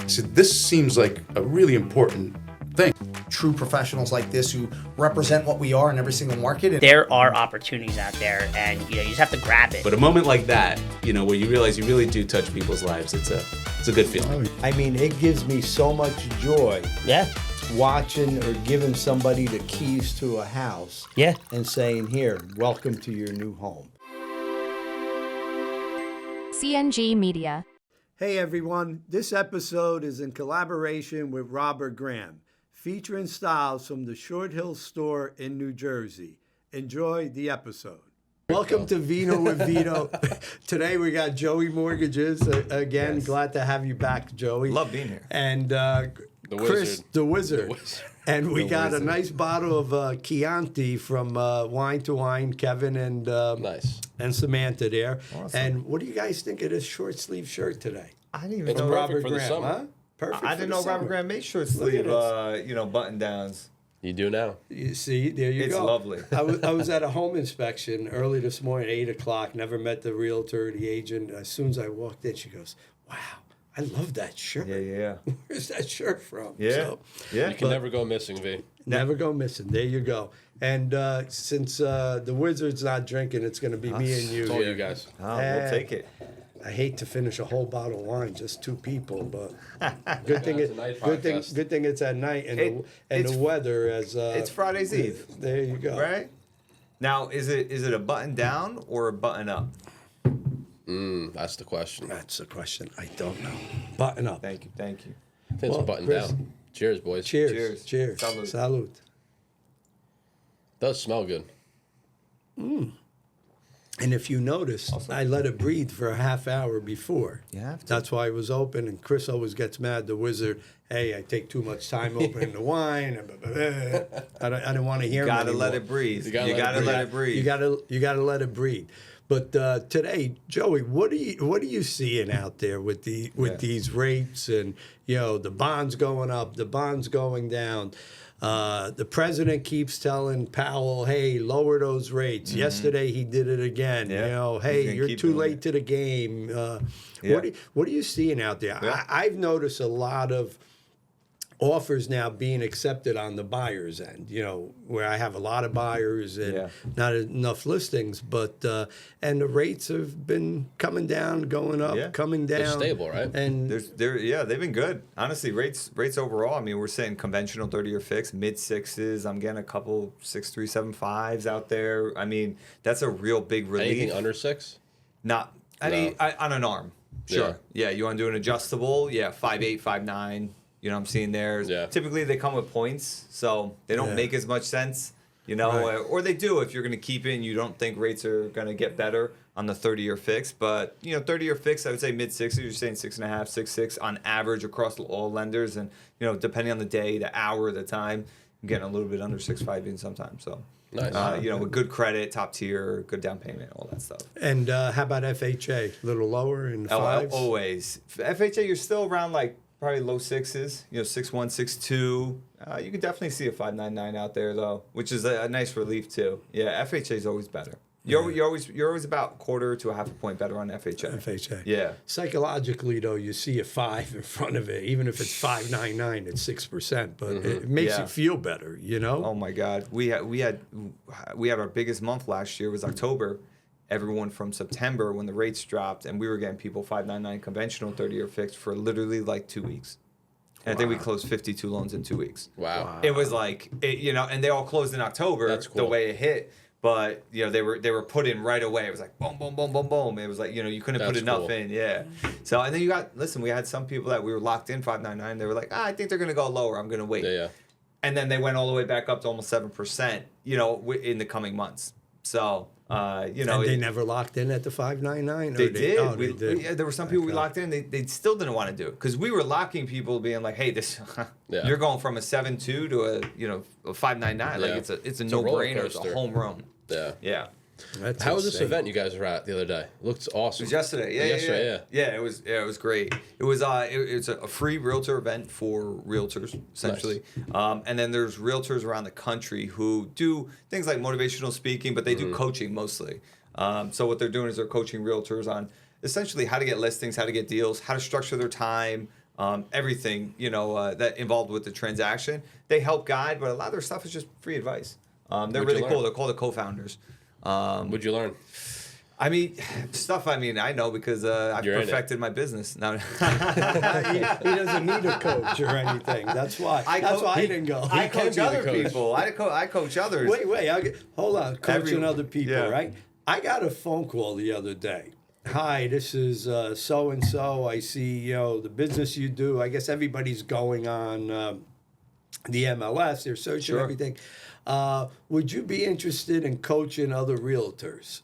I said, this seems like a really important thing. True professionals like this who represent what we are in every single market. There are opportunities out there, and you just have to grab it. But a moment like that, where you realize you really do touch people's lives, it's a good feeling. I mean, it gives me so much joy. Yeah. Watching or giving somebody the keys to a house. Yeah. And saying, here, welcome to your new home. CNG Media. Hey everyone, this episode is in collaboration with Robert Graham, featuring styles from the Short Hill store in New Jersey. Enjoy the episode. Welcome to Vino with Vito. Today we got Joey Mortgages again. Yes. Glad to have you back, Joey. Love being here. And Chris, the Wizard. And we got a nice bottle of Chianti from Wine to Wine, Kevin and and Samantha there. Awesome. And what do you guys think of this short sleeve shirt today? I didn't even It's know perfect Robert for the Graham, summer. huh? Perfect. I didn't know for the Robert summer. Graham made short Look sleeve, at button downs. You do now. You see, there you It's go. lovely. I was at a home inspection early this morning, 8 o'clock. Never met the realtor, the agent. As soon as I walked in, she goes, "Wow, I love that shirt. Yeah. Where's that shirt from?" Yeah. So, Yeah. You can never go missing, V. never go missing. There you go. And since the Wizard's not drinking, it's going to be me and you. It's all here. you guys. Oh, we'll take it. I hate to finish a whole bottle of wine, just two people, but good thing it's a night good podcast. thing it's at night and It's the weather as it's Friday's Eve. There you go. Right? Now, is it a button down or a button up? That's the question. That's the question. I don't know. Button up. Thank you. I think it's Well, a button Chris- down. Cheers, boys. Cheers. Cheers. Salud. Salud. Does smell good. And if you notice, I let it breathe for a half hour before. You have to. That's why it was open. And Chris always gets mad, the Wizard. Hey, I take too much time opening the wine. I don't want to hear him Gotta anymore. let it breathe. You gotta let it breathe. You gotta let it breathe. But today, Joey, what are you seeing out there with these rates and the bonds going up, the bonds going down? The president keeps telling Powell, "Hey, lower those rates." Mm-hmm. Yesterday he did it again. Yeah. Hey, He's gonna you're keep too doing late it. to the game. Yeah. What are you seeing out there? Yeah. I've noticed a lot of offers now being accepted on the buyer's end, where I have a lot of buyers and not enough listings, but and the rates have been coming down, going up, coming down. They're stable, right? And They've been good. Honestly, rates overall. I mean, we're saying conventional 30-year fixed, mid sixes. I'm getting a couple 6.375s out there. I mean, that's a real big relief. Anything under 6? Not any on an arm. Sure. Yeah. You want to do an adjustable? Yeah. 5.8, 5.9. You know what I'm seeing there. Yeah. Typically they come with points, so they don't make as much sense. Right. Or they do if you're going to keep it and you don't think rates are going to get better on the 30-year fix. But 30-year fix, I would say mid sixes. You're saying 6.5, 6.6 on average across all lenders, and depending on the day, the hour, the time, I'm getting a little bit under 6.5 even sometimes. So. Nice. With good credit, top tier, good down payment, all that stuff. And how about FHA? A little lower in the fives? Always. FHA, you're still around probably low sixes, 6.1, 6.2. You can definitely see a 5.99 out there though, which is a nice relief too. Yeah, FHA is always better. You're always about quarter to a half a point better on FHA. FHA. Yeah. Psychologically though, you see a 5 in front of it, even if it's 5.99, it's 6%, but it makes you feel better, Oh my God, we had our biggest month last year was October. Everyone from September when the rates dropped, and we were getting people 5.99 conventional 30-year fixed for literally 2 weeks. And I think we closed 52 loans in 2 weeks. Wow. It was and they all closed in October. That's cool. The way it hit. But they were put in right away. It was like boom, boom, boom, boom, boom. It was like you couldn't put That's enough cool. in, yeah. So and then we had some people that we were locked in 5.99. They were like, I think they're gonna go lower. I'm gonna wait. Yeah. And then they went all the way back up to almost 7%. In the coming months. So and they never locked in at the 5.99. They did. Oh, they did. Yeah, there were some people we locked in. They still didn't want to do it because we were locking people, being like, "Hey, this you're going from a 7.2 to a a 5.99. Like it's a no roller brainer. It's a coaster. home run." Yeah. Yeah. That's How was this insane. event you guys were at the other day? Looked awesome. It was yesterday. Yeah. Yeah, it was great. It was it's a free realtor event for realtors essentially. Nice. And then there's realtors around the country who do things like motivational speaking, but they do coaching mostly. So what they're doing is they're coaching realtors on essentially how to get listings, how to get deals, how to structure their time, everything, that involved with the transaction. They help guide, but a lot of their stuff is just free advice. They're What'd you really cool. learn? They're called the co-founders. What'd you learn? I mean, stuff. I mean, I know because I've You're in it. perfected my business. No, he doesn't need a coach or anything. That's why. That's why I didn't go. I can coach be the other coach. people. I coach others. Wait. Hold on. Coaching other people, yeah. right? I got a phone call the other day. Hi, this is so and so. I see the business you do. I guess everybody's going on the MLS. They're searching Sure. everything. Would you be interested in coaching other realtors?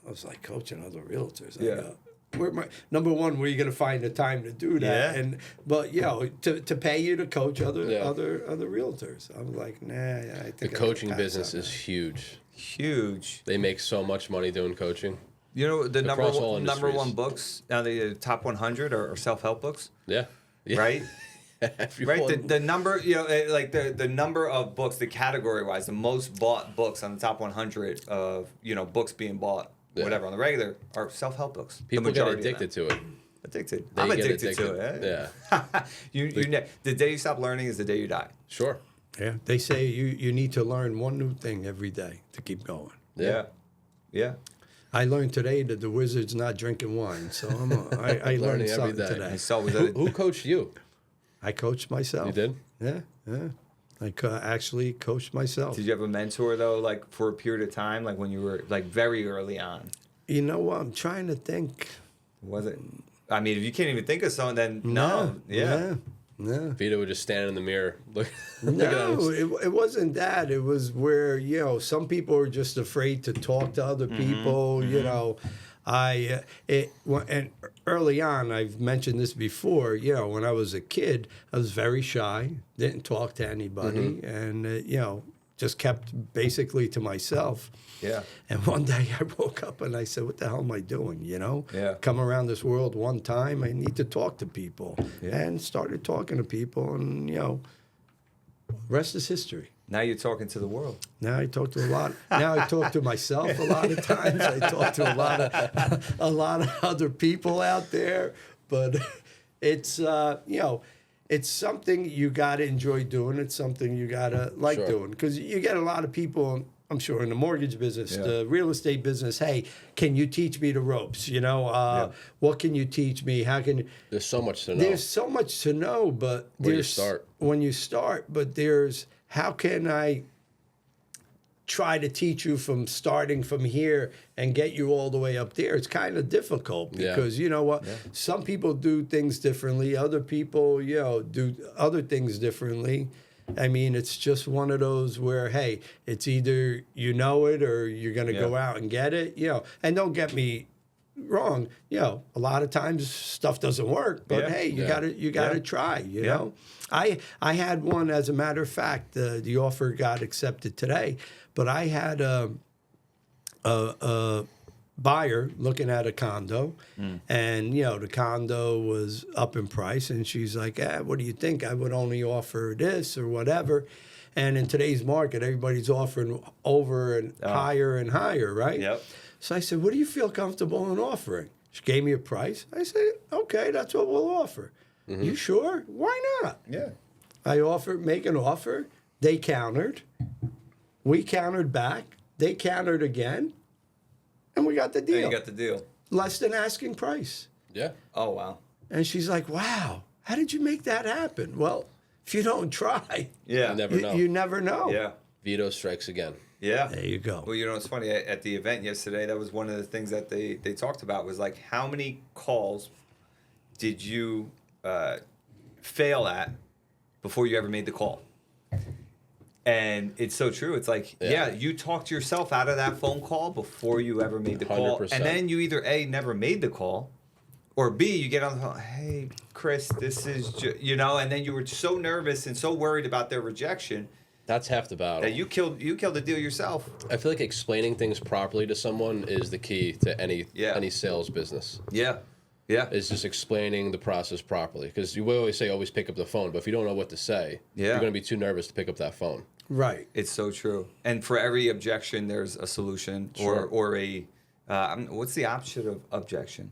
I was like, coaching other realtors. I Yeah. go, number one, where are you going to find the time to do that? Yeah. But to pay you to coach other Yeah. other realtors. I'm like, nah. I think The I could coaching pass business on is that. huge. Huge. They make so much money doing coaching. You know the number Across all one, number industries. one books now the top 100 are self-help books, Yeah. Yeah. right? Everyone, Right. The number like the number of books, the category wise, the most bought books on the top 100 of books being bought, Yeah. whatever on the regular are self-help books. The people get majority of addicted them. to it. Addicted. They I'm get addicted to it. Yeah. The day you stop learning is the day you die. Sure. Yeah, they say you need to learn one new thing every day to keep going. Yeah. Yeah. I learned today that the Wizard's not drinking wine, so I learned Learning every something day. today. So was Who, that who coached you? I coached myself. You did? Yeah. I actually coached myself. did you have a mentor though, like for a period of time, like when you were like very early on? You know what? I'm trying to think. Was it? I mean, if you can't even think of someone, then no. Yeah. Yeah. Vito would just stand in the mirror. Look at No, him. it wasn't that. It was where, some people are just afraid to talk to other people, and early on, I've mentioned this before, when I was a kid, I was very shy, didn't talk to anybody, and, just kept basically to myself. Yeah. And one day I woke up and I said, what the hell am I doing, Yeah. Come around this world one time, I need to talk to people. Yeah. And started talking to people, and, rest is history. Now you're talking to the world. Now I talk to a lot. Now I talk to myself a lot of times. I talk to a lot of other people out there. But it's it's something you got to enjoy doing. It's something you got to like Sure. doing, because you get a lot of people, I'm sure, in the mortgage business, Yeah. the real estate business. Hey, can you teach me the ropes? What can you teach me? How can There's so much to know. There's so much to know, but Where you there's start. when you start. But there's how can I try to teach you from starting from here and get you all the way up there? It's kind of difficult Yeah. because you know what? Some people do things differently. Other people, do other things differently. I mean, it's just one of those where, hey, it's either you know it or you're going to go out and get it, And don't get me wrong, a lot of times stuff doesn't work, but Yeah. hey, you Yeah. gotta try, you know. I had one, as a matter of fact, the offer got accepted today, but I had a buyer looking at a condo, and the condo was up in price, and she's like, what do you think? I would only offer this or whatever. And in today's market, everybody's offering over and higher, right? Yep. So I said, what do you feel comfortable in offering? She gave me a price. I said, okay, that's what we'll offer. You sure? Why not? Yeah. I make an offer. They countered. We countered back. They countered again. And we got the Then deal. you got the deal. Less than asking price. Yeah. Oh wow. And she's like, wow, how did you make that happen? Well, if you don't try, Yeah. You never know. you never know. Yeah. Vito strikes again. Yeah. There you go. Well, it's funny. At the event yesterday, that was one of the things that they talked about was like, how many calls did you fail at before you ever made the call? And it's so true. It's like, you talked yourself out of that phone call before you ever made the call. 100%. And then you either A, never made the call, or B, you get on the phone, hey, Chris, this is, and then you were so nervous and so worried about their rejection That's half the battle. that you killed the deal yourself. I feel like explaining things properly to someone is the key to any sales business. Yeah. Yeah. Is just explaining the process properly. Because you always say always pick up the phone, but if you don't know what to say, you're going to be too nervous to pick up that phone. Right. It's so true. And for every objection, there's a solution Sure. or a what's the opposite of objection?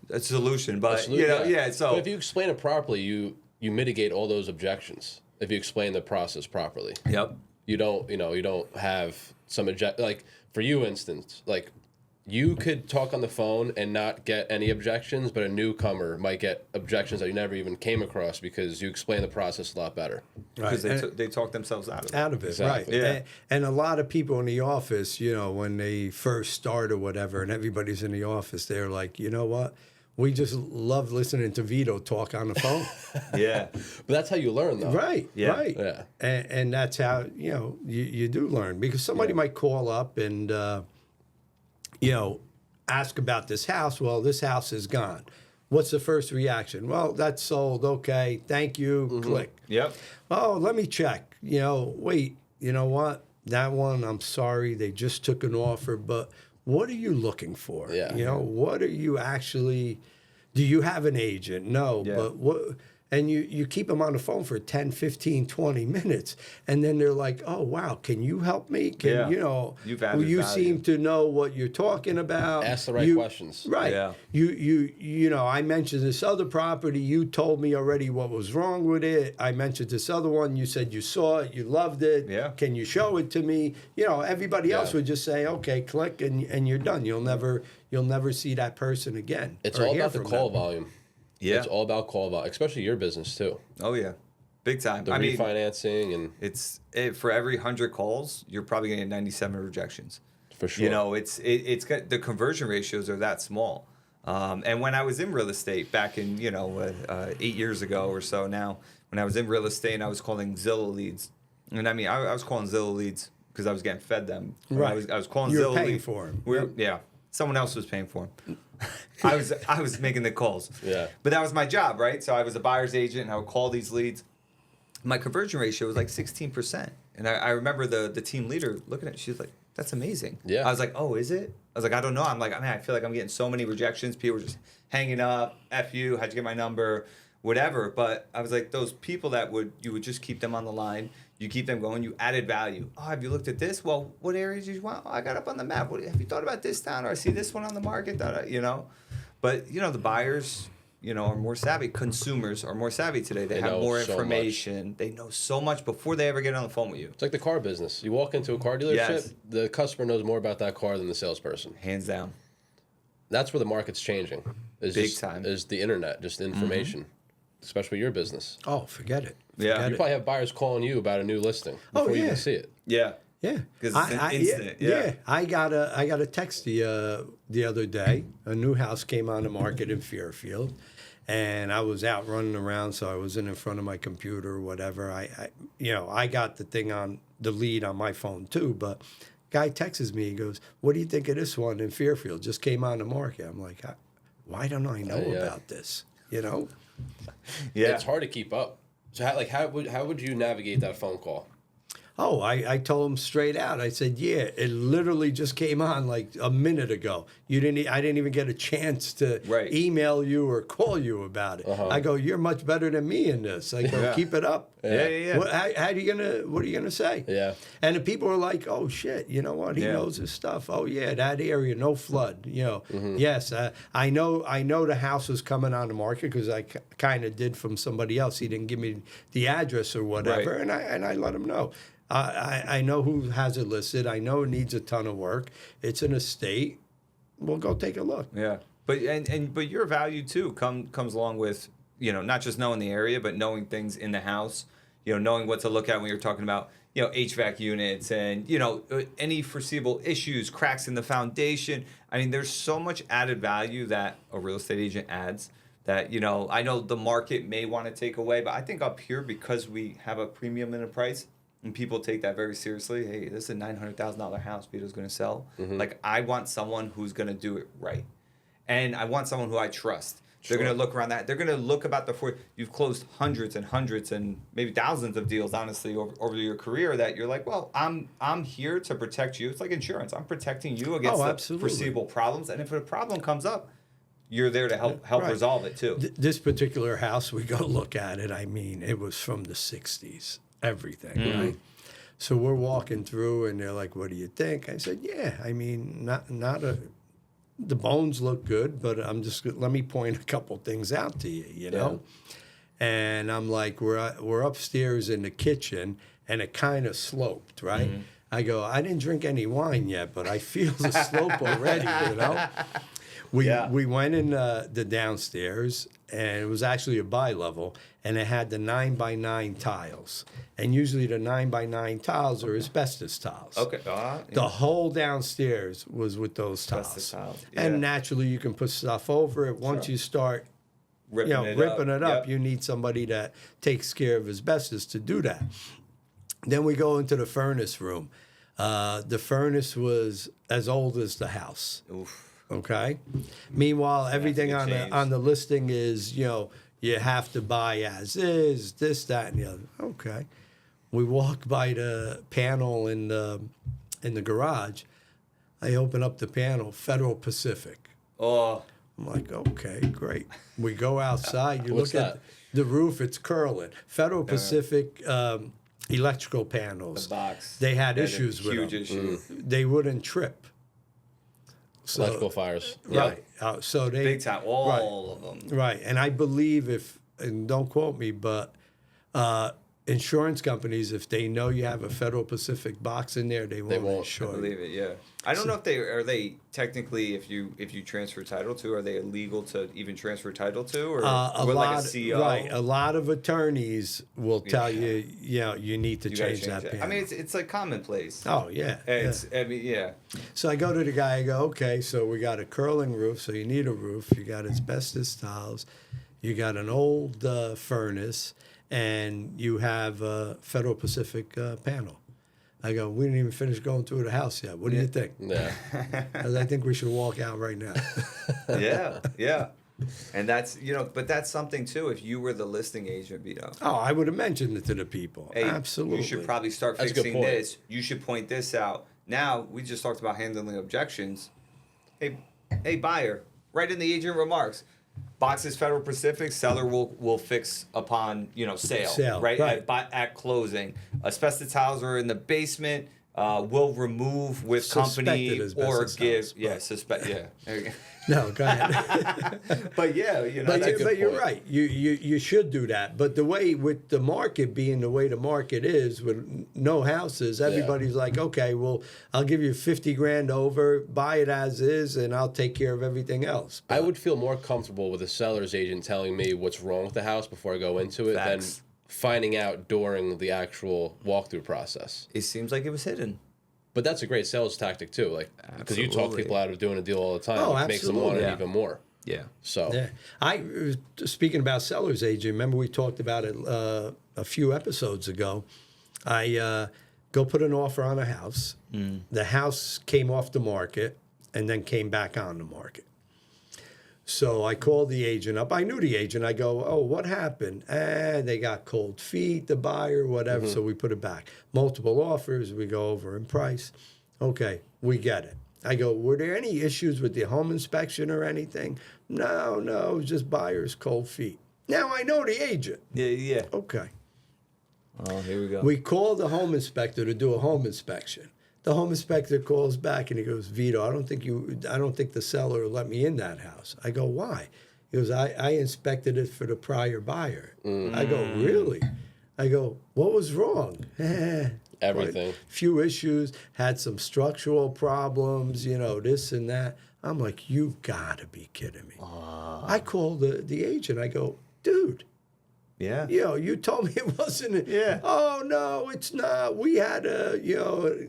a solution, but So but if you explain it properly, you mitigate all those objections. If you explain the process properly, yep. you don't have some like for you instance, like you could talk on the phone and not get any objections, but a newcomer might get objections that you never even came across because you explain the process a lot better. Because they talk themselves out of it. Exactly. Right. Yeah. And a lot of people in the office, when they first start or whatever, and everybody's in the office, they're like, you know what? We just love listening to Vito talk on the phone. Yeah. But that's how you learn, though. Right. Yeah. Right. Yeah. And that's how, you do learn. Because somebody might call up and, ask about this house. Well, this house is gone. What's the first reaction? Well, that's sold. Okay. Thank you. Click. Yep. Oh, let me check. Wait, you know what? That one, I'm sorry. They just took an offer, but what are you looking for? Yeah. What are you actually, do you have an agent? No, Yeah. but what, and you keep them on the phone for 10, 15, 20 minutes. And then they're like, oh, wow, can you help me? Can, You've added you value. seem to know what you're talking about. Ask the right questions. Right. Yeah. I mentioned this other property. You told me already what was wrong with it. I mentioned this other one. You said you saw it. You loved it. Yeah. Can you show it to me? Everybody else would just say, okay, click, and you're done. You'll never see that person again. It's or all hear about the from call them. volume. Yeah. It's all about call volume, especially your business, too. Oh, yeah. Big time. The refinancing and... For every 100 calls, you're probably going to get 97 rejections. For sure. It's got the conversion ratios are that small. And when I was in real estate back in 8 years ago or so now, when I was in real estate and I was calling Zillow leads, and I mean I was calling Zillow leads because I was getting fed them. Right. I was calling You were Zillow paying leads. for 'em. Yeah. Someone else was paying for them. I was making the calls. Yeah. But that was my job, right? So I was a buyer's agent and I would call these leads. My conversion ratio was like 16%. And I remember the team leader looking at it. She was like, that's amazing. Yeah. I was like, oh, is it? I was like, I don't know. I'm like, I feel like I'm getting so many rejections. People were just hanging up. F you. How'd you get my number? Whatever. But I was like, those people you would just keep them on the line. You keep them going. You added value. Oh, have you looked at this? Well, what areas do you want? Oh, I got up on the map. Have you thought about this town? Or I see this one on the market. But, the buyers, are more savvy. Consumers are more savvy today. They have know more so information. They know so much before they ever get on the phone with you. It's like the car business. You walk into a car dealership, Yes. the customer knows more about that car than the salesperson. Hands down. That's where the market's changing. Big time. Is the internet, just information, especially your business. Oh, forget it. Yeah. Forget You probably have buyers calling you about a new listing before you yeah. even see it. Yeah. Yeah, 'Cause it's an instant, yeah. I got a text the other day. A new house came on the market in Fairfield, and I was out running around, so I wasn't in front of my computer or whatever. I got the lead on my phone too. But guy texts me. He goes, "What do you think of this one in Fairfield? Just came on the market." I'm like, "Why don't I know about this?" Yeah. It's hard to keep up. So how would you navigate that phone call? Oh, I told him straight out. I said, yeah, it literally just came on like a minute ago. I didn't even get a chance to email you or call you about it. I go, you're much better than me in this. I go, keep it up. Yeah. What are you gonna say? Yeah. And the people are like, oh shit, you know what? He knows his stuff. Oh yeah, that area, no flood. Yes, I know the house was coming on the market because I kind of did from somebody else. He didn't give me the address or whatever, and I let him know. I know who has it listed. I know it needs a ton of work. It's an estate. We'll go take a look. Yeah. But your value too comes along with, not just knowing the area, but knowing things in the house, knowing what to look at when you're talking about, HVAC units and, any foreseeable issues, cracks in the foundation. I mean, there's so much added value that a real estate agent adds that, I know the market may want to take away, but I think up here, because we have a premium in a price, and people take that very seriously. Hey, this is a $900,000 house Vito's going to sell. Like, I want someone who's going to do it right. And I want someone who I trust. They're going to look around that. They're going to look about you've closed hundreds and hundreds and maybe thousands of deals, honestly, over your career that you're like, well, I'm here to protect you. It's like insurance. I'm protecting you against the foreseeable problems. And if a problem comes up, you're there to help resolve it too. This particular house, we go look at it. I mean, it was from the 60s. Everything, right? So we're walking through, and they're like, "What do you think?" I said, "Yeah, I mean, not the bones look good, but let me point a couple things out to you, you know? And I'm like, we're upstairs in the kitchen, and it kind of sloped, right? Mm-hmm. I go, I didn't drink any wine yet, but I feel the slope already, you know? We went in the downstairs, and it was actually a bi-level, and it had the 9x9 tiles. And usually the 9x9 tiles are asbestos tiles. Okay. The whole downstairs was with those Asbestos tiles. tiles, And yeah. naturally, you can put stuff over it. Once you start ripping it up, Yep. you need somebody that takes care of asbestos to do that. Then we go into the furnace room. The furnace was as old as the house. Oof. Okay. Meanwhile, everything get on changed. the listing is, you have to buy as is, this, that, and the other. Okay. We walk by the panel in the garage. I open up the panel, Federal Pacific. Oh. I'm like, okay, great. We go outside. You What's look at that? the roof; it's curling. Federal Pacific electrical panels. Box. They had That issues is with huge them. issue. They wouldn't trip. So, Electrical fires. right. So they Big time. All of them. right, and I believe and don't quote me, but insurance companies, if they know you have a Federal Pacific box in there, they won't won't. insure I you. believe it. Yeah. I don't know if they technically, if you transfer title to, are they illegal to even transfer title to, or like a CO? Right, a lot of attorneys will tell you, you need to You gotta change that it. panel. I mean, it's like commonplace. oh yeah, It's I mean, yeah. So I go to the guy. I go, okay, so we got a curling roof, so you need a roof. You got asbestos tiles. You got an old furnace, and you have a Federal Pacific panel. I go, we didn't even finish going through the house yet. What do you think? Yeah. I think we should walk out right now. Yeah. And that's but that's something too. If you were the listing agent, Vito, Oh, I would have mentioned it to the people. hey, Absolutely. you should probably start That's a good fixing point. this. You should point this out. Now we just talked about handling objections. Hey, buyer, write in the agent remarks. Boxes Federal Pacific, seller will fix upon sale, right? right. At closing. Asbestos tiles are in the basement. Will remove with company Suspected or asbestos give tiles, Yeah. There you go. No, go ahead. But yeah, But you're right. You should do that. But the way with the market being the way the market is, with no houses, everybody's like, okay, well, I'll give you 50 grand over, buy it as is, and I'll take care of everything else. I would feel more comfortable with a seller's agent telling me what's wrong with the house before I go into it Facts. than finding out during the actual walkthrough process. It seems like it was hidden. But that's a great sales tactic too, like because you talk Absolutely. people out of doing a deal all the time, Oh, which makes them want it absolutely. even more. Yeah. So Yeah, speaking about seller's agent. Remember we talked about it a few episodes ago. I go put an offer on a house. The house came off the market and then came back on the market. So I called the agent up. I knew the agent. I go, oh, what happened? They got cold feet, the buyer, whatever. So we put it back. Multiple offers. We go over in price. Okay, we get it. I go, were there any issues with the home inspection or anything? No, it was just buyer's cold feet. Now I know the agent. Yeah. Okay. Oh, here we go. We called the home inspector to do a home inspection. The home inspector calls back and he goes, Vito, I don't think the seller will let me in that house. I go, why? He goes, I inspected it for the prior buyer. I go, really? I go, what was wrong? everything. Few issues, had some structural problems, this and that. I'm like, you gotta be kidding me. I called the agent. I go, dude, Yeah. you told me it wasn't. Yeah. Oh no, it's not. We had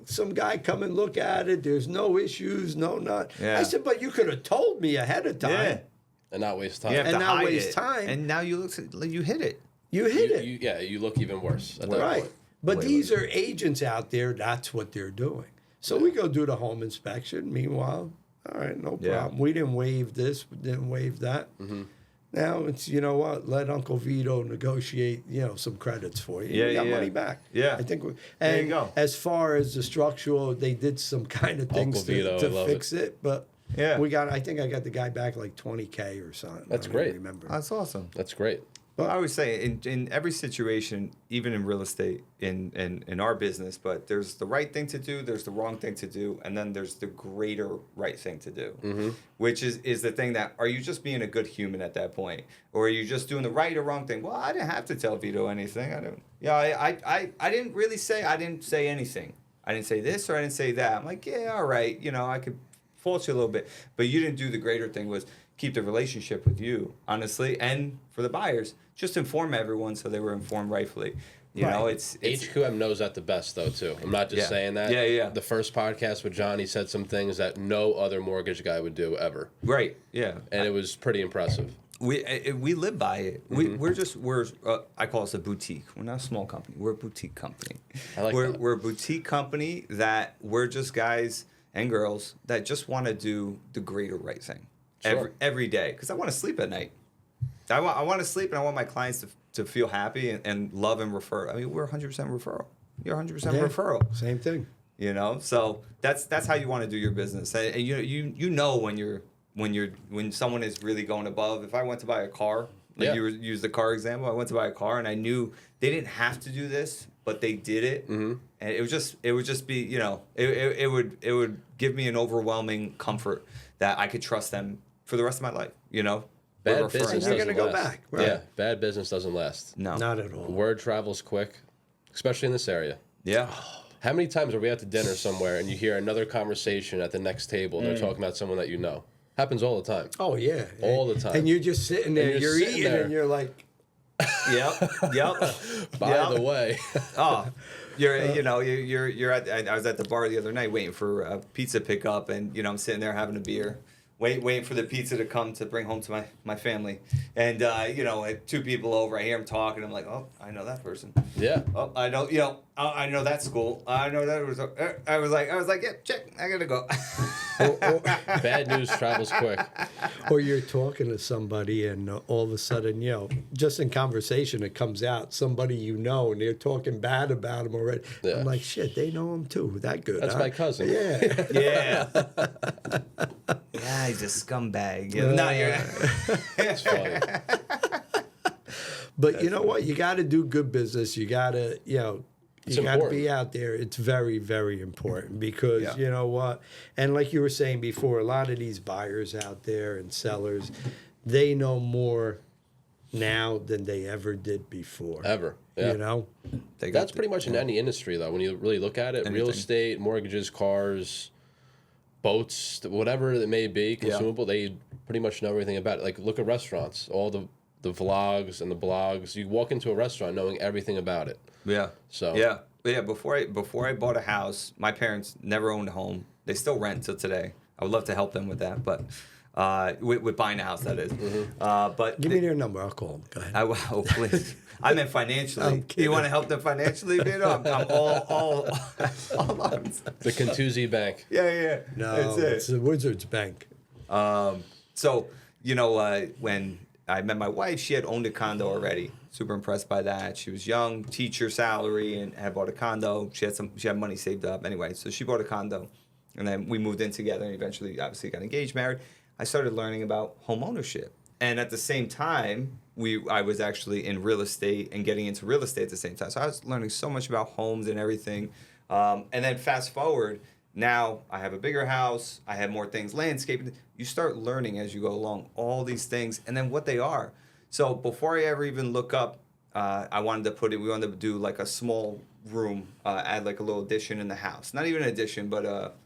some guy come and look at it. There's no issues, not. Yeah. I said, but you could have told me ahead of time. Yeah. And not waste time. You have And to not hide waste it. time. And now you hit it. You hit it. You look even worse at that Right. point. But these are agents out there. That's what they're doing. So we go do the home inspection. Meanwhile, all right, no Yeah. problem. We didn't waive this. We didn't waive that. Now it's, what? Let Uncle Vito negotiate, some credits for you. Yeah, You got yeah. money back. Yeah. I think. There you go. As far as the structural, they did some kind of things Uncle Vito, I to love fix it. But Yeah. I think I got the guy back like $20K or something. That's I don't great. remember. That's awesome. That's great. Well, I always say in every situation, even in real estate, in our business, but there's the right thing to do, there's the wrong thing to do, and then there's the greater right thing to do, which is the thing that, are you just being a good human at that point? Or are you just doing the right or wrong thing? Well, I didn't have to tell Vito anything. I didn't really say, I didn't say anything. I didn't say this or I didn't say that. I'm like, yeah, all right, I could fault you a little bit. But you didn't do the greater thing, was keep the relationship with you, honestly, and for the buyers, just inform everyone so they were informed rightfully. You know, it's HQM knows that the best, though, too. I'm not just saying that. Yeah. The first podcast with John, he said some things that no other mortgage guy would do ever. Right, yeah. And it was pretty impressive. We live by it. We're I call us a boutique. We're not a small company. We're a boutique company. I like that. We're a boutique company that we're just guys and girls that just want to do the greater right thing every day. Because I want to sleep at night. I want to sleep, and I want my clients to feel happy and love and refer. I mean, we're 100% referral. You're 100% referral. Same thing. So that's how you want to do your business. And you know when someone is really going above. If I went to buy a car, you use the car example, I went to buy a car and I knew they didn't have to do this, but they did it, and it would just be, it would give me an overwhelming comfort that I could trust them for the rest of my life. Bad business You're doesn't gonna go last. back, right? Yeah, bad business doesn't last. No, Not at all. Word travels quick, especially in this area. Yeah. How many times are we out to dinner somewhere and you hear another conversation at the next table and they're talking about someone that you know? Happens all the time. Oh yeah, All the time. And you're just sitting there, you're sitting eating, there. and you're like, Yep. By the way, Oh, you're at. I was at the bar the other night waiting for a pizza pickup, and I'm sitting there having a beer, waiting for the pizza to come to bring home to my family, and two people over, I hear them talking. I'm like, oh, I know that person. yeah. Oh, I know, I know that school. I know that was. I was like, yeah, check. I gotta go. Bad news travels quick. or you're talking to somebody, and all of a sudden, just in conversation, it comes out somebody and they're talking bad about him already. Yeah. I'm like, shit, they know him too. That good? That's huh? my cousin. Yeah. Yeah. Yeah, he's a scumbag. No, It's funny. But you know what? You got to do good business. You got to, It's you got to important. be out there. It's very, very important because Yeah. you know what? And like you were saying before, a lot of these buyers out there and sellers, they know more now than they ever did before. Ever. Yeah. You know? That's pretty much in any industry, though. When you really look at it, real Anything. estate, mortgages, cars, boats, whatever it may be, consumable, they pretty much know everything about it. Like, look at restaurants, all the vlogs and the blogs. You walk into a restaurant knowing everything about it. Yeah. So Yeah. Before I bought a house, my parents never owned a home. They still rent till today. I would love to help them with that, but with buying a house, that is. But Give me their number. I'll call them. Go ahead. Oh, please. I meant financially. I'm kidding. You want to help them financially, Vito? I'm all arms. the Contusi Bank. Yeah. No, That's it. it's the Wizards Bank. So, when I met my wife, she had owned a condo already. Super impressed by that. She was young, teacher salary, and had bought a condo. She had money saved up. Anyway, so she bought a condo. And then we moved in together and eventually, obviously, got engaged, married. I started learning about home ownership. And at the same time, I was actually in real estate and getting into real estate at the same time. So I was learning so much about homes and everything. And then fast forward, now I have a bigger house. I have more things, landscaping. You start learning as you go along all these things and then what they are. So before I ever even look up, we wanted to do like a small room, add like a little addition in the house. Not even an addition, but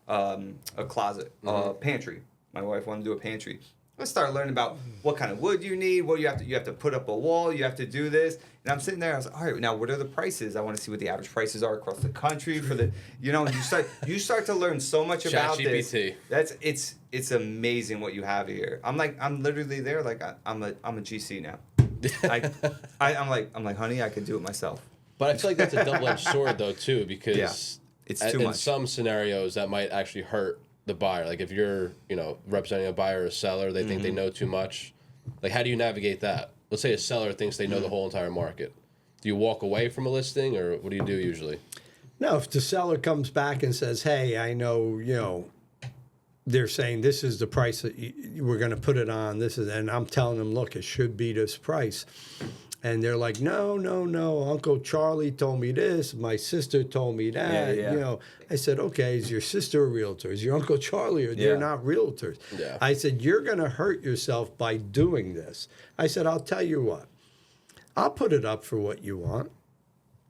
a closet, a pantry. My wife wanted to do a pantry. Let's start learning about what kind of wood you need. What you have to put up a wall. You have to do this. And I'm sitting there. I was like, all right, now what are the prices? I want to see what the average prices are across the country for the. You start to learn so much about this. ChatGPT. It's amazing what you have here. I'm literally there like I'm a GC now. I'm like, honey, I could do it myself. But I feel like that's a double-edged sword, though, too, because it's too in much. some scenarios that might actually hurt the buyer. Like if you're, representing a buyer or a seller, they think they know too much. Like, how do you navigate that? Let's say a seller thinks they know the whole entire market. Do you walk away from a listing, or what do you do usually? No, if the seller comes back and says, hey, I know, they're saying this is the price that we're going to put it on. And I'm telling them, look, it should be this price. And they're like, no. Uncle Charlie told me this. My sister told me that. Yeah. You know, I said, okay, is your sister a realtor? Is your Uncle Charlie? Or they're not realtors. Yeah. I said, you're going to hurt yourself by doing this. I said, I'll tell you what. I'll put it up for what you want.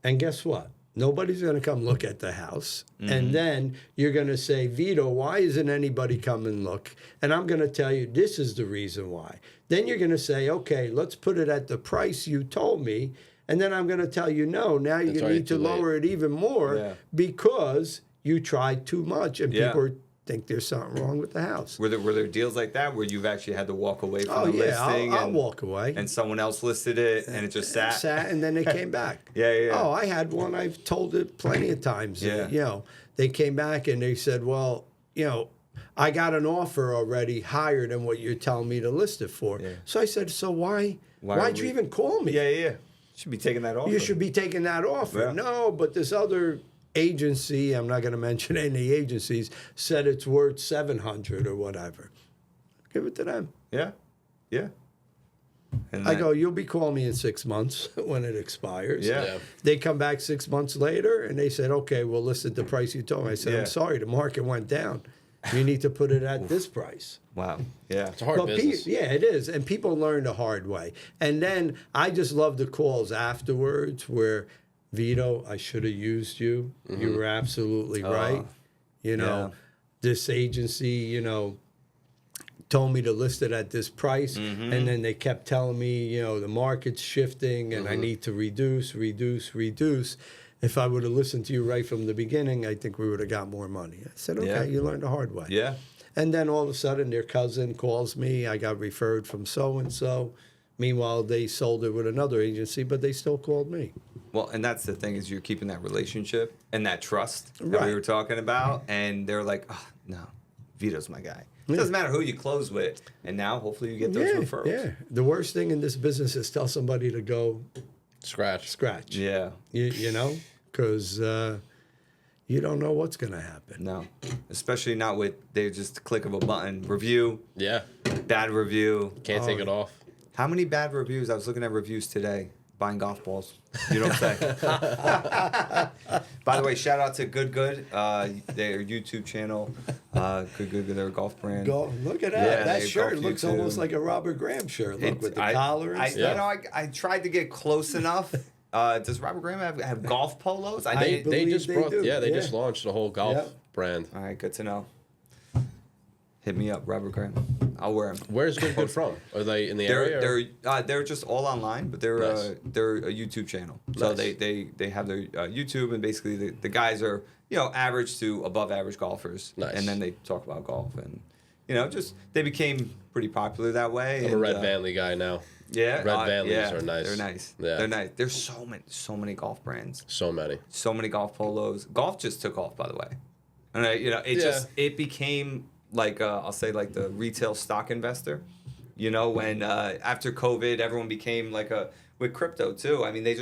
And guess what? Nobody's going to come look at the house. And then you're going to say, Vito, why isn't anybody come and look? And I'm going to tell you, this is the reason why. Then you're going to say, okay, let's put it at the price you told me. And then I'm going to tell you, no, now you're going to need to lower it even more because you tried too much. And people think there's something wrong with the house. Were there deals like that where you've actually had to walk away from the listing? I'll walk away. And someone else listed it and it just sat? And then they came back. Yeah. Oh, I had one. I've told it plenty of times. Yeah. You know, they came back and they said, well, you know, I got an offer already higher than what you're telling me to list it for. Yeah. So I said, so why'd you even call me? Yeah. Should be taking that offer. You should be taking that offer. Yeah. No, but this other agency, I'm not going to mention any agencies, said it's worth 700 or whatever. Give it to them. Yeah. And I go, you'll be calling me in 6 months when it expires. Yeah. They come back 6 months later and they said, okay, we'll list at the price you told me. I said, I'm sorry, the market went down. You need to put it at this price. Wow. Yeah. It's a hard business. It is. And people learn the hard way. And then I just love the calls afterwards where, Vito, I should have used you. You were absolutely right. You know, this agency, you know, told me to list it at this price. And then they kept telling me, you know, the market's shifting and I need to reduce. If I would have listened to you right from the beginning, I think we would have got more money. I said, okay, you learned the hard way. Yeah. And then all of a sudden, their cousin calls me. I got referred from so-and-so. Meanwhile, they sold it with another agency, but they still called me. Well, and that's the thing is you're keeping that relationship and that trust that we were talking about. And they're like, oh, no, Vito's my guy. It doesn't matter who you close with. And now, hopefully, you get those referrals. Yeah. The worst thing in this business is tell somebody to go Scratch. Yeah. You know, because you don't know what's going to happen. No. Especially not with, they just click of a button. Review. Yeah. Bad review. Can't take it off. How many bad reviews? I was looking at reviews today. Buying golf balls. You don't say. By the way, shout out to Good, their YouTube channel. Good, their golf brand. Look at that. Yeah, That they shirt golf looks YouTube. almost like a Robert Graham shirt. Look, with the collar and stuff. You know, I tried to get close enough. Does Robert Graham have golf polos? They believe just they brought, do. they just launched a whole golf brand. All right, good to know. Hit me up, Robert Graham. I'll wear them. Where's Good From? Are they in the area? They're just all online, but they're Nice. they're a YouTube channel. So Nice. they have their YouTube, and basically the guys are, you know, average to above average golfers. Nice. And then they talk about golf, and you know, just they became pretty popular that way. I'm a Red Vanley guy now. Yeah, Red Vanleys are nice. They're nice. Yeah. They're nice. There's so many golf brands. So many. So many golf polos. Golf just took off, by the way. And it became like I'll say like the retail stock investor. You know, when after COVID, everyone became like with crypto too. I mean, they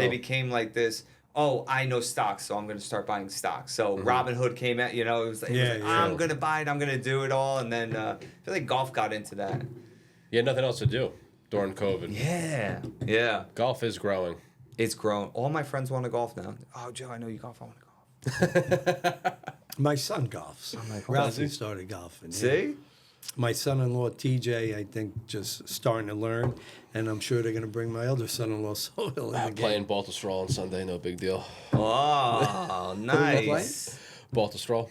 became like this. Oh, I know stocks, so I'm going to start buying stocks. So Robinhood came out. You know, it was like I'm going to buy it. I'm going to do it all. And then I feel like golf got into that. You had nothing else to do during COVID. Yeah. Golf is growing. It's grown. All my friends want to golf now. Oh, Joe, I know you golf. I want to golf. My son golfs. Ralphie started golfing. See? My son-in-law, TJ, I think, just starting to learn. And I'm sure they're going to bring my other son-in-law, Sohail, in the game. Playing Baltusrol on Sunday, no big deal. Oh, nice. Baltusrol.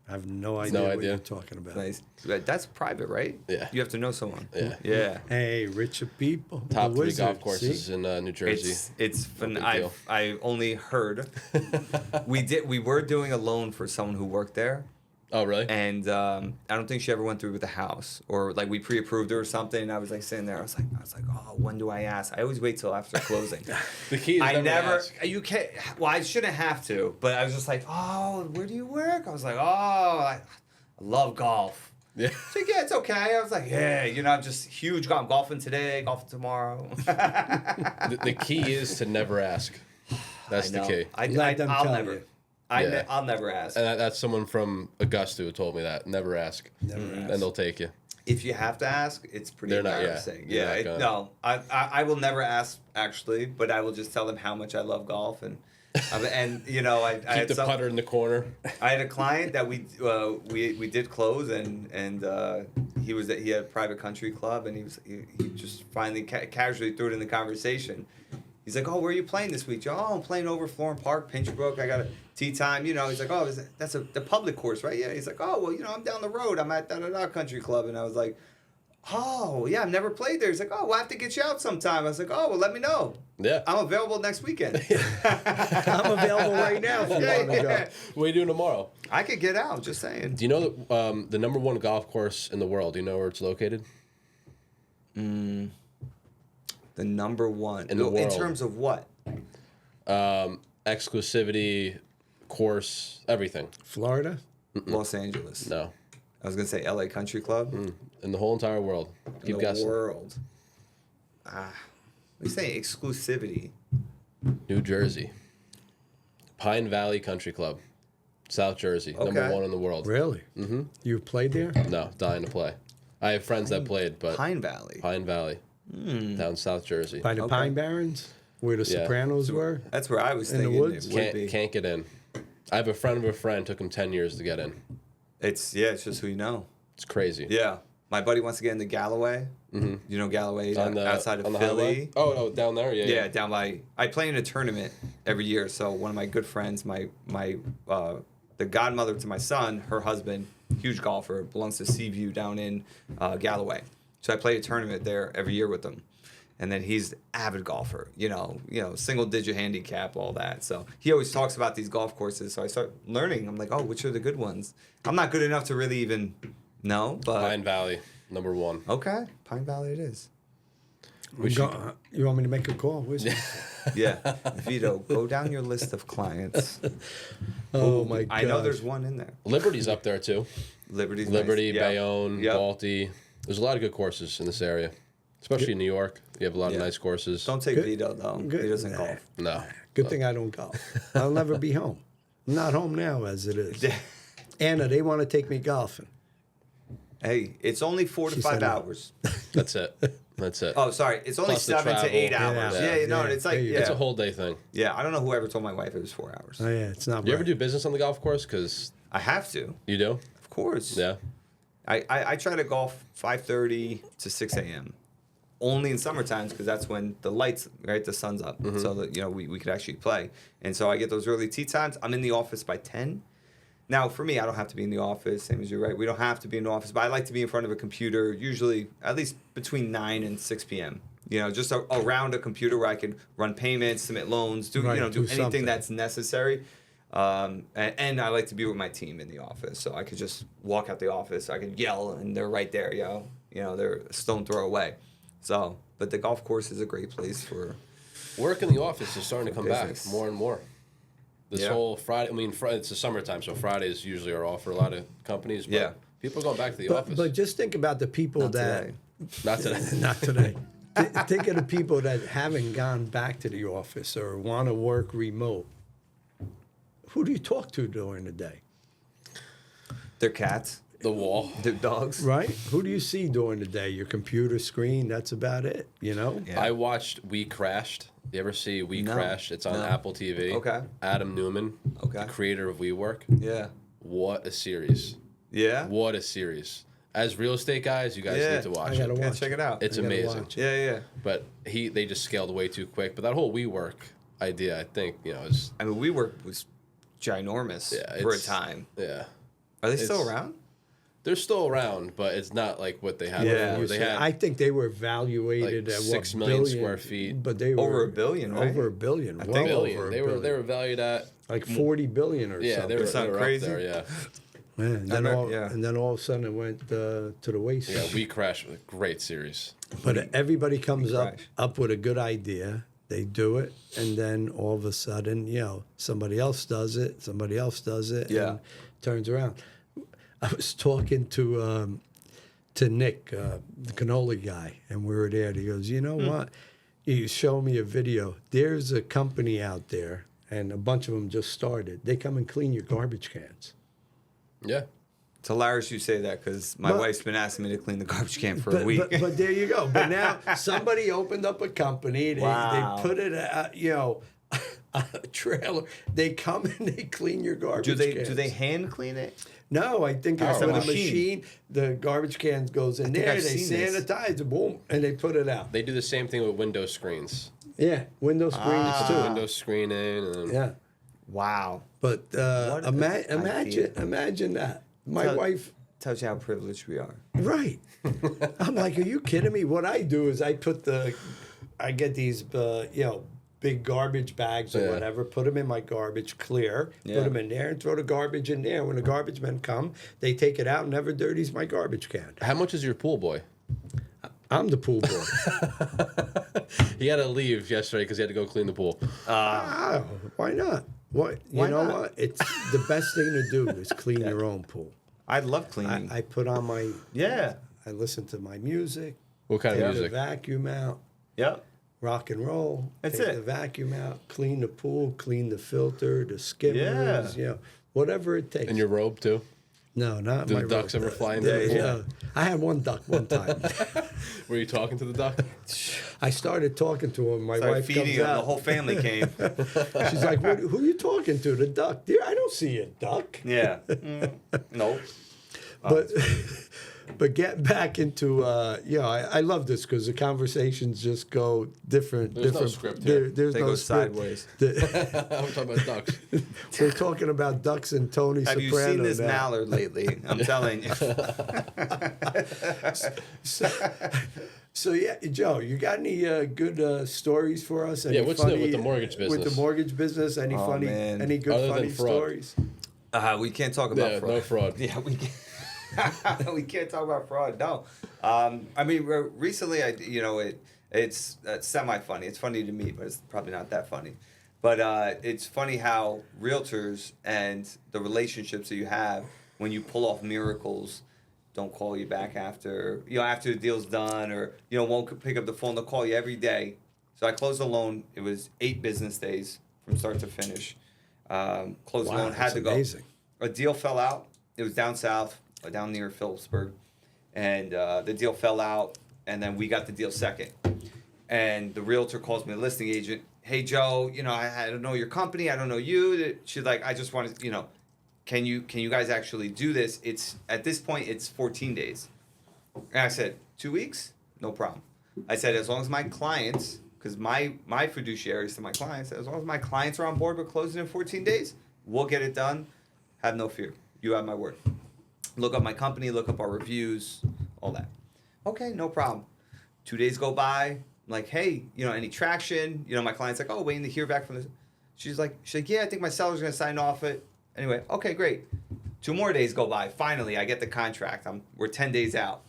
I have no idea what you're talking about. Nice. That's private, right? Yeah. You have to know someone. Yeah. Hey, richer people. Top The 3 Wizard, golf courses see? in New Jersey. It's fun. No big deal. I only heard. We were doing a loan for someone who worked there. Oh, really? And I don't think she ever went through with the house, or like we pre-approved her or something. And I was like sitting there. I was like, oh, when do I ask? I always wait till after closing. The key is I never. ask. You can't. Well, I shouldn't have to, but I was just like, oh, where do you work? I was like, oh, I love golf. Yeah. So yeah, it's okay. I was like, yeah, you know, I'm just huge. I'm golfing today, golfing tomorrow. The key is to never ask. That's the key. Let them I'll tell never. you. I'll never ask. And that's someone from Augusta who told me that. Never ask. Never ask. And they'll take you. If you have to ask, it's pretty They're not- yeah, embarrassing. you're Yeah, not gonna- no, I will never ask actually, but I will just tell them how much I love golf and you know I Keep had the putter in the corner. I had a client that we did close and he had a private country club and he just finally casually threw it in the conversation. He's like, oh, where are you playing this week? Oh, I'm playing over Florham Park, Pinchbrook. I got a tee time. You know, he's like, oh, that's the public course, right? Yeah. He's like, oh, well, you know, I'm down the road. I'm at da-da-da country club. And I was like, oh, yeah, I've never played there. He's like, oh, we'll have to get you out sometime. I was like, oh, well, let me know. Yeah. I'm available next weekend. I'm available right now if you want to go. What are you doing tomorrow? I could get out, just saying. Do you know the number one golf course in the world? Do you know where it's located? The number one. In the world. In terms of what? Exclusivity, course, everything. Florida? Los Angeles. No. I was going to say LA Country Club. In the whole entire world. In Keep the guessing. world. What do you say? Exclusivity. New Jersey. Pine Valley Country Club. South Jersey. Number Okay. one in the world. Really? Mm-hmm. You've played there? No, dying to play. I have friends that played, but Pine Valley. Pine Valley. Down South Jersey. By the Okay. Pine Barrens? Where the Yeah. Sopranos were? That's where I was In the thinking woods? it would be. Can't get in. I have a friend of a friend. Took him 10 years to get in. It's just who you know. It's crazy. Yeah. My buddy wants to get into Galloway. You know Galloway outside of on the Philly. highway? Oh, down there? Yeah. Yeah, down by. I play in a tournament every year. So one of my good friends, the godmother to my son, her husband, huge golfer, belongs to Seaview down in Galloway. So I play a tournament there every year with him. And then he's an avid golfer, you know, single digit handicap, all that. So he always talks about these golf courses. So I start learning. I'm like, oh, which are the good ones? I'm not good enough to really even know, but Pine Valley, number one. okay, Pine Valley it is. You want me to make a call? Where's Yeah, Vito, go down your list of clients. Oh, my God. I know there's one in there. Liberty's up there too. Liberty's Liberty, nice. Yeah. Bayonne, Yep. Balti. There's a lot of good courses in this area, especially in New York. You have a lot Yeah. of nice courses. Don't take Good. Vito though. Good. He doesn't golf. No. Good thing I don't golf. I'll never be home. I'm not home now as it is. Anna, they want to take me golfing. Hey, it's only 4 to She 5 said no. hours. That's it. That's it. Oh, sorry. It's only Plus the 7 to 8 travel. hours. Yeah, Yeah, no, yeah. it's like There you go. It's a yeah. whole day thing. Yeah, I don't know whoever told my wife it was 4 hours. Oh, yeah, it's not You right. ever do business on the golf course? Because I have to, you do. of course. Yeah. I try to golf 5:30 to 6 a.m. Only in summer times because that's when the lights, right, the sun's up, so that we could actually play. And so I get those early tee times. I'm in the office by 10. Now, for me, I don't have to be in the office, same as you, right? We don't have to be in the office, but I like to be in front of a computer, usually at least between 9 and 6 p.m. Just around a computer where I can run payments, submit loans, do Right, do do anything something. that's necessary. And I like to be with my team in the office, so I could just walk out the office, I could yell, and they're right there, they're a stone throw away. So, but the golf course is a great place for. Work in the office is starting to come business. back more and more. This Yeah. whole Friday, it's the summertime, so Fridays usually are off for a lot of companies. But Yeah. people are going back to the But, office. but just think about the people Not that. today. Not today. Not today. Think of the people that haven't gone back to the office or want to work remote. Who do you talk to during the day? Their cats, The wall. their dogs. Right? Who do you see during the day? Your computer screen, that's about it, Yeah. I watched We Crashed. You ever see We No. Crashed? It's on No. Apple TV. Okay. Adam Newman, Okay. the creator of WeWork. Yeah. What a series. Yeah. What a series. As real estate guys, you guys Yeah. need to watch I gotta it. Yeah, watch check it out. It's I gotta amazing. watch. Yeah. But they just scaled way too quick. But that whole WeWork idea, I think, is I mean, WeWork was ginormous Yeah, for a it's- time. yeah. Are they still it's- around? They're still around, but it's not like what they had Yeah. before. They had I think they were evaluated like at 6 what, million billion, square feet. But they were Over $1 billion, right? Over $1 billion. I Well think billion. over $1 They billion. were valued at like 40 billion or yeah. something. They were, Isn't that they were crazy? up there. Yeah. Man, Yeah. and then all of a sudden it went to the wayside. Yeah. We Crashed was a great series. But everybody comes Crash. up with a good idea. They do it, and then all of a sudden, somebody else does it. Somebody else does it. Yeah. And turns around. I was talking to Nick, the cannoli guy, and we were there. And he goes, "You know what?" He showed me a video. There's a company out there, and a bunch of them just started. They come and clean your garbage cans. Yeah. It's hilarious you say that because my wife's been asking me to clean the garbage can for a week. But there you go. But now somebody opened up a company. They put it, a trailer. They come and they clean your garbage cans. Do they hand clean it? No, I think it's Oh, with a machine. machine. The garbage can goes in there. I've They seen this. sanitize it, boom, and they put it out. They do the same thing with window screens. Yeah, window screens too. Window screening. And Yeah, Wow. but What a idea. imagine that. My wife. Tells you how privileged we are. Right. I'm like, are you kidding me? What I do is I get these, big garbage bags or Yeah. whatever, put them in my garbage, clear, Yeah. put them in there, and throw the garbage in there. When the garbage men come, they take it out and never dirties my garbage can. How much is your pool boy? I'm the pool boy. He had to leave yesterday because he had to go clean the pool. Oh, why not? What? Why You know not? what? It's the best thing to do is clean your own pool. I love cleaning. I put on my, Yeah. I listen to my music, What kind take of the music? vacuum out. Yep. Rock and roll. That's take it. the vacuum out, clean the pool, clean the filter, the skimmers, Yeah. whatever it takes. In your robe too? No, not Do my the ducks robe. ever fly into the pool? I had one duck one time. Were you talking to the duck? I started talking to him. My Started wife feeding comes him. out. The whole family came. She's like, "Who are you talking to? The duck? Dear, I don't see a duck." Yeah. Nope. But get back into I love this because the conversations just go different. There's no different. script here. There's They no go script. sideways. I'm talking about ducks. We're talking about ducks and Tony Have Soprano. you seen this now. mallard lately? I'm telling you. So yeah, Joe, you got any good stories for us? Any Yeah, what's new funny, with the mortgage With the business? mortgage business, any Oh, funny, man. any good Other than funny fraud. stories? We can't talk about Yeah, fraud. no fraud. Yeah, we can't. We can't talk about fraud. No. I mean, recently, it's semi funny. It's funny to me, but it's probably not that funny. But it's funny how realtors and the relationships that you have when you pull off miracles don't call you back after the deal's done, or won't pick up the phone. They'll call you every day. So I closed the loan. It was 8 business days from start to finish. Closed the Wow, loan, had that's to go. amazing. A deal fell out. It was down south, down near Phillipsburg, and the deal fell out. And then we got the deal second. And the realtor calls me, the listing agent. Hey Joe, I don't know your company. I don't know you. She's like, I just wanted, can you guys actually do this? It's at this point it's 14 days. And I said, 2 weeks? No problem. I said, as long as my clients, because my fiduciaries to my clients, as long as my clients are on board with closing in 14 days, we'll get it done. Have no fear. You have my word. Look up my company, look up our reviews, all that. Okay, no problem. 2 days go by. I'm like, hey, any traction? My client's like, oh, waiting to hear back from this. She's like, yeah, I think my seller's gonna sign off it. Anyway, okay, great. 2 more days go by. Finally, I get the contract. We're 10 days out.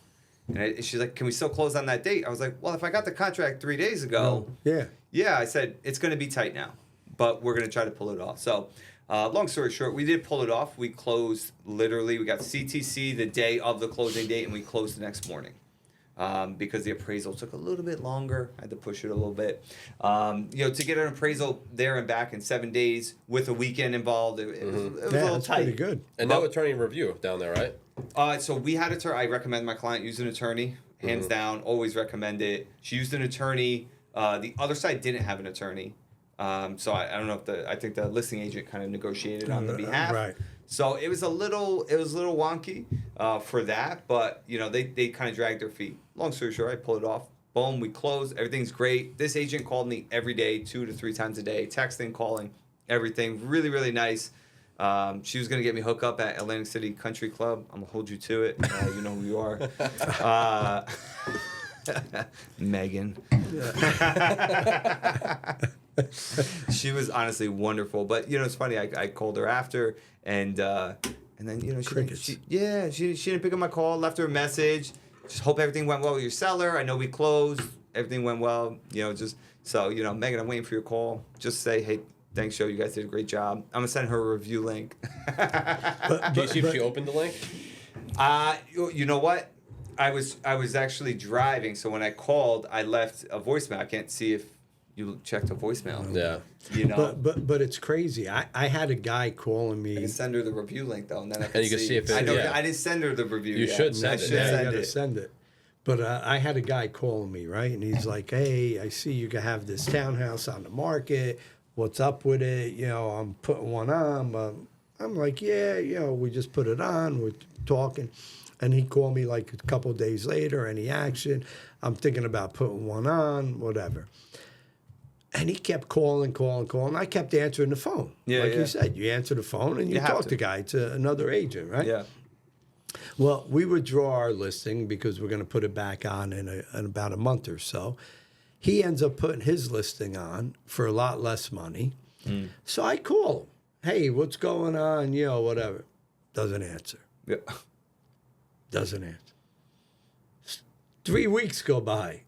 And she's like, can we still close on that date? I was like, well, if I got the contract 3 days ago. Yeah. Yeah, I said, it's going to be tight now, but we're going to try to pull it off. So, long story short, we did pull it off. We closed literally, we got CTC the day of the closing date, and we closed the next morning. Because the appraisal took a little bit longer. I had to push it a little bit. To get an appraisal there and back in 7 days with a weekend involved, it was a little that's tight. pretty good. And no attorney review down there, right? So we had I recommend my client use an attorney, hands down. Always recommend it. She used an attorney. The other side didn't have an attorney. So I don't know if I think the listing agent kind of negotiated on the behalf. Right. So it was a little wonky for that, but they kind of dragged their feet. Long story short, I pulled it off. Boom, we closed. Everything's great. This agent called me every day, 2 to 3 times a day, texting, calling, everything. Really, really nice. She was gonna get me hooked up at Atlantic City Country Club. I'm gonna hold you to it. You know who you are. Megan. She was honestly wonderful, but it's funny. I called her after, and then she didn't pick up my call. Left her a message. Just hope everything went well with your seller. I know we closed. Everything went well. Megan, I'm waiting for your call. Just say, hey, thanks, Joe. You guys did a great job. I'm gonna send her a review link. Can you see if she opened the link? You know what? I was actually driving, so when I called, I left a voicemail. I can't see if you check the voicemail. Yeah. You know. But it's crazy. I had a guy calling I me. can send her the review link though, and then I can you can see if it- I know. yeah. I didn't send her the review. You yet. should I send it. should Yeah, you send gotta it. send it. But I had a guy calling me, right? And he's like, "Hey, I see you have this townhouse on the market. What's up with it? You know, I'm putting one on." I'm like, "Yeah, you know, we just put it on. We're talking." And he called me like a couple of days later. Any action? I'm thinking about putting one on, whatever. And he kept calling. I kept answering the phone. Yeah, like yeah. you said, you answer the phone and you have talk to. to the guy. It's another agent, right? Yeah. Well, we withdraw our listing because we're going to put it back on in about a month or so. He ends up putting his listing on for a lot less money. So I call him. Hey, what's going on? You know, whatever. Doesn't answer. Yeah. Doesn't answer. 3 weeks go by.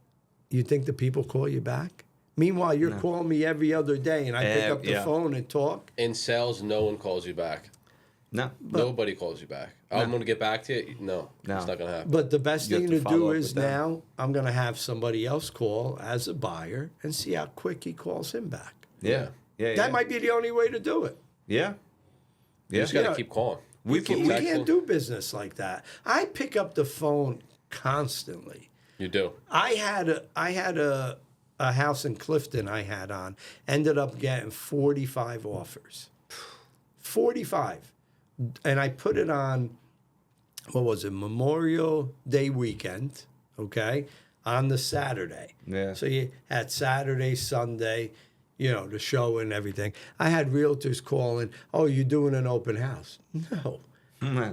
You think the people call you back? Meanwhile, you're calling me every other day, and I pick up the yeah. phone and talk. In sales, no one calls you back. No. Nobody calls you back. I'm going to get back to you. No, No. it's not going to happen. But the best You have thing to to follow do up is with them. now I'm going to have somebody else call as a buyer and see how quick he calls him back. Yeah. Yeah. That might be the only way to do it. Yeah. You Yeah. just got to Yeah. keep calling. We Keep can- We texting. can't do business like that. I pick up the phone constantly. You do. I had a house in Clifton I had on, ended up getting 45 offers. 45. And I put it on, what was it, Memorial Day weekend, okay, on the Saturday. Yeah. So you had Saturday, Sunday, you know, the show and everything. I had realtors calling, "Oh, you're doing an open house." No.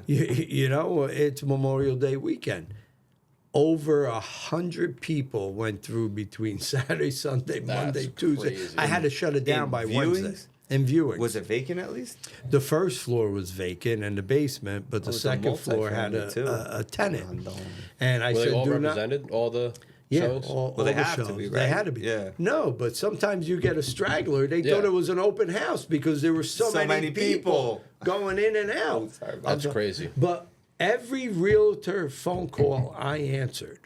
You know, it's Memorial Day weekend. Over 100 people went through between Saturday, Sunday, Monday, Tuesday. crazy. I had to shut it down In by viewings? Wednesday. In viewing. Was it vacant at least? The first floor was vacant and the basement, but the it's a second floor had multifamily, too. a tenant. Oh, no. And I Were said, they all "Do not." represented? All the Yeah, showings? all Well, they the have to shows. be, They right? had to be. Yeah. No, but sometimes you get a straggler. They Yeah. thought it was an open house because there were so So many many people people. going in and out. Oh, sorry about That's that. crazy. But every realtor phone call I answered,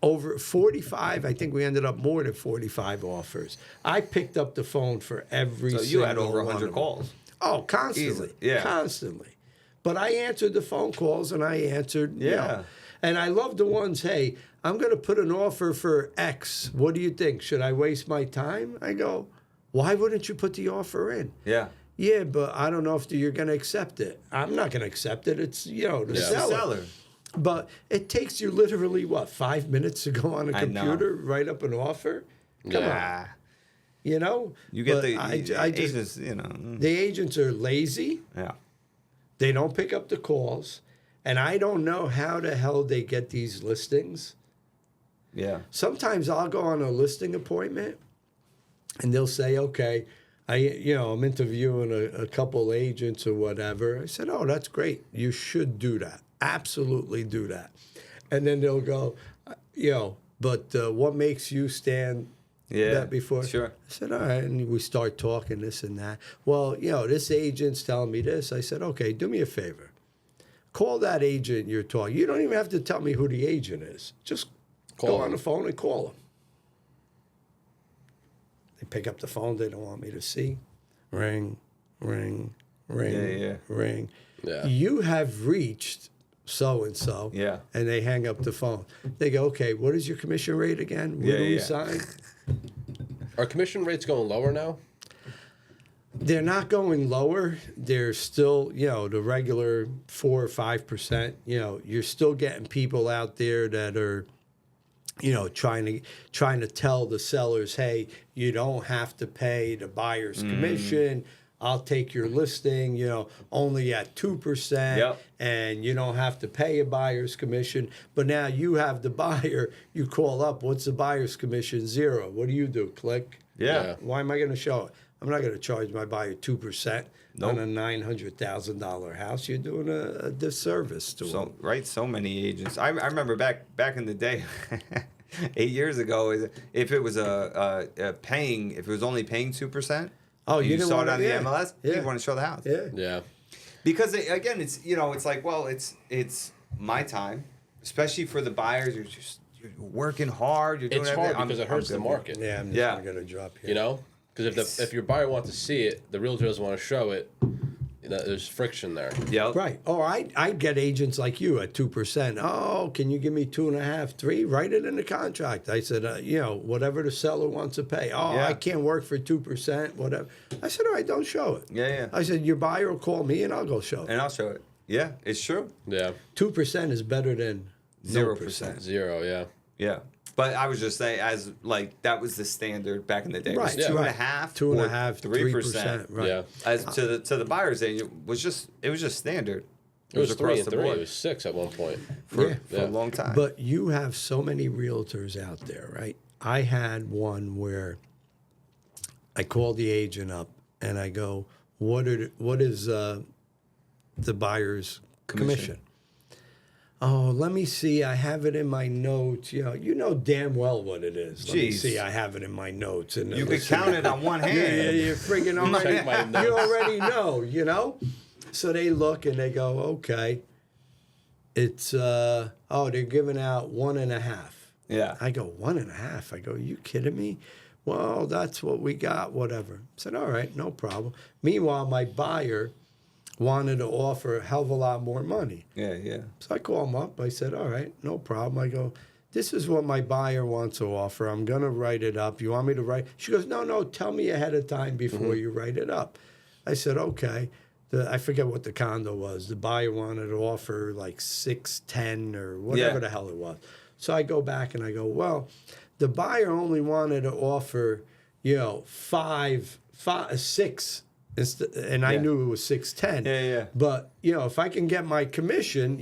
over 45, I think we ended up more than 45 offers. I picked up the phone for every So single you had over one 100 of them. calls. Oh, constantly. Easily, yeah. Constantly. But I answered the phone calls and I answered, you Yeah. know. And I love the ones, "Hey, I'm going to put an offer for X. What do you think? Should I waste my time?" I go, "Why wouldn't you put the offer in?" Yeah. "Yeah, but I don't know if you're going to accept it." "I'm not going to accept it. It's, you know, the Yeah. seller. Seller. But it takes you literally, what, 5 minutes to go on a I know. computer, write up an offer? Come on. Ah. You know? You get But the I just, agents, you know. the agents are lazy. Yeah. They don't pick up the calls. And I don't know how the hell they get these listings. Yeah. Sometimes I'll go on a listing appointment and they'll say, "Okay, I'm interviewing a couple agents or whatever." I said, "Oh, that's great. You should do that. Absolutely do that." And then they'll go, "But what makes you stand Yeah. that before?" Sure. I said, "All right." And we start talking this and that. "Well, this agent's telling me this." I said, "Okay, do me a favor. Call that agent you're talking. You don't even have to tell me who the agent is. Just Call go him. on the phone and call him." They pick up the phone. They don't want me to see. Ring, ring, ring, Yeah. ring. Yeah. You have reached so and so. Yeah. And they hang up the phone. They go, "Okay, what is your commission rate again? Where do we Yeah. sign?" Are commission rates going lower now? They're not going lower. They're still, the regular 4 or 5%. You're still getting people out there that are, trying to tell the sellers, "Hey, you don't have to pay the buyer's commission. I'll take your listing, only at 2%, Yep. and you don't have to pay a buyer's commission." But now you have the buyer. You call up. "What's the buyer's commission?" 0. What do? Click. Yeah. Why am I going to show it? I'm not going to charge my buyer 2% Nope. on a $900,000 house. You're doing a disservice to them. So many agents. I remember back in the day, 8 years ago, if it was if it was only paying 2%. Oh, you you didn't saw wanna- it on the yeah. MLS. Yeah. You want to show the house. Yeah. Yeah. Because again, it's it's like, well, it's my time, especially for the buyers. You're just you're working hard. You're doing It's everything. hard because it hurts the good. market. Yeah, I'm Yeah. just going to drop here. You know, because if your buyer wants to see it, the realtor doesn't want to show it. There's friction there. Yep. Right. Oh, I get agents like you at 2%. Oh, can you give me 2.5, 3? Write it in the contract. I said, whatever the seller wants to pay. Oh, Yeah. I can't work for 2%, whatever. I said, all right, don't show it. Yeah. I said, your buyer will call me and I'll go show it. And I'll show it. Yeah, it's true. Yeah. 2% is better than 0%. 0, yeah. Yeah. But I was just saying, as like that was the standard back in the day. It was Right, 2.5, 2.5, 3%. Right. Yeah. As to the buyers, it was just standard. It was 3 across and the 3. board It was 6 at one point. for, Yeah. for a long time. But you have so many realtors out there, right? I had one where I called the agent up and I go, what is the buyer's commission? Oh, let me see. I have it in my notes. You know damn well what it is. Let me Jeez. see. I have it in my notes. And you could count it on one hand. Yeah, you're friggin' on Check my notes. You already know, you know? So they look and they go, okay. It's, they're giving out 1.5. Yeah. I go, 1.5? I go, you kidding me? Well, that's what we got, whatever. I said, all right, no problem. Meanwhile, my buyer wanted to offer a hell of a lot more money. Yeah. So I call him up. I said, all right, no problem. I go, this is what my buyer wants to offer. I'm going to write it up. You want me to write? She goes, no, tell me ahead of time before you write it up. I said, okay. I forget what the condo was. The buyer wanted to offer like 610 or whatever the hell it was. So I go back and I go, well, the buyer only wanted to offer, 6, and I knew it was 610. Yeah. But if I can get my commission,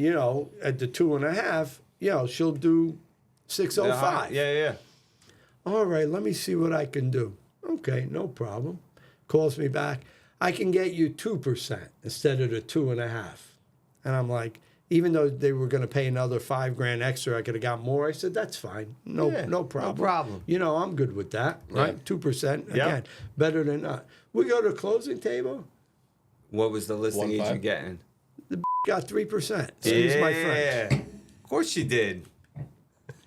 at the 2.5, she'll do 605. Yeah. All right, let me see what I can do. Okay, no problem. Calls me back. I can get you 2% instead of the 2.5. And I'm like, even though they were going to pay another $5,000 extra, I could have got more. I said, that's fine. No problem. no problem. I'm good with that, right? 2%, again, better than not. We go to closing table, What was the listing 1.5? agent getting? got 3%. Excuse my French. Of course she did.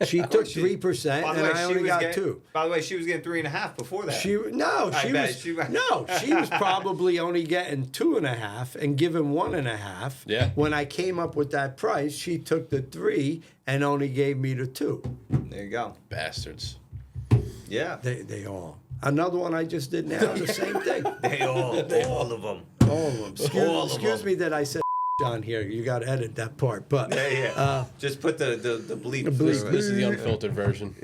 She took she- 3%, By the and way, I she only was got getting, 2. By the way, she was getting 3.5 before that. She was probably only getting 2.5 and given 1.5. Yeah. When I came up with that price, she took the 3 and only gave me the 2. There you go. Bastards. Yeah. They all. Another one I just did now, the same thing. All of them. All of them. Excuse me that I said on here. You got to edit that part, but Yeah. Just put the bleep. bleep. through This it. is the unfiltered version.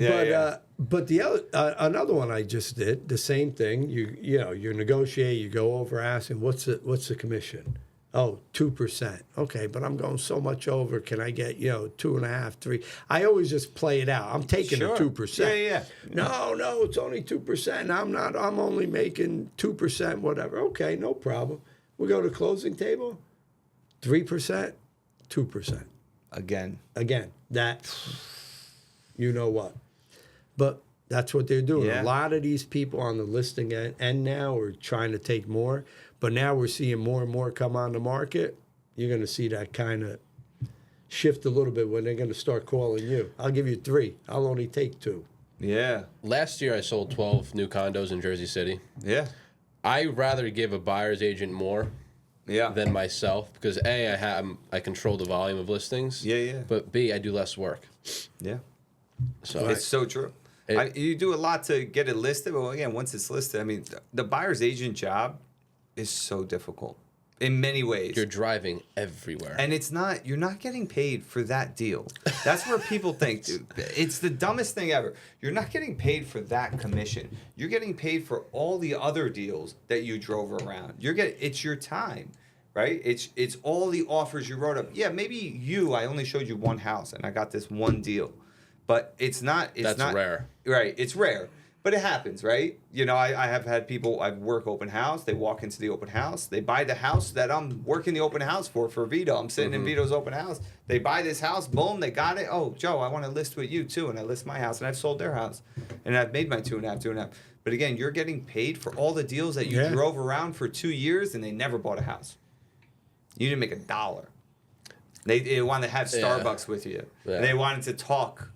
But the other another one I just did the same thing. You negotiate. You go over asking what's the commission. Oh, 2%. Okay, but I'm going so much over. Can I get 2.5, 3? I always just play it out. I'm taking Sure. the 2%. Yeah. No, it's only 2%. I'm not. I'm only making 2%. Whatever. Okay, no problem. We go to closing table. 3%, 2%. Again. Again, that, you know what. But that's what they're doing. Yeah. A lot of these people on the listing end now are trying to take more. But now we're seeing more and more come on the market. You're going to see that kind of shift a little bit when they're going to start calling you. I'll give you 3. I'll only take 2. Yeah. Last year, I sold 12 new condos in Jersey City. Yeah. I'd rather give a buyer's agent more Yeah. than myself because A, I control the volume of listings. Yeah. But B, I do less work. Yeah. So It's so true. You do a lot to get it listed, but again, once it's listed, I mean, the buyer's agent job is so difficult in many ways. you're driving everywhere. And you're not getting paid for that deal. That's where people think, dude, it's the dumbest thing ever. You're not getting paid for that commission. You're getting paid for all the other deals that you drove around. It's your time, right? It's all the offers you wrote up. Yeah, maybe I only showed you one house and I got this one deal. But that's not rare. Right, it's rare. But it happens, right? I have had people, I work open house. They walk into the open house. They buy the house that I'm working the open house for Vito. I'm sitting in Vito's open house. They buy this house. Boom, they got it. Oh, Joe, I want to list with you too. And I list my house. And I've sold their house. And I've made my 2.5. But again, you're getting paid for all the deals that you drove around for 2 years and they never bought a house. You didn't make $1. They wanted to have Starbucks with you. Yeah. And they wanted to talk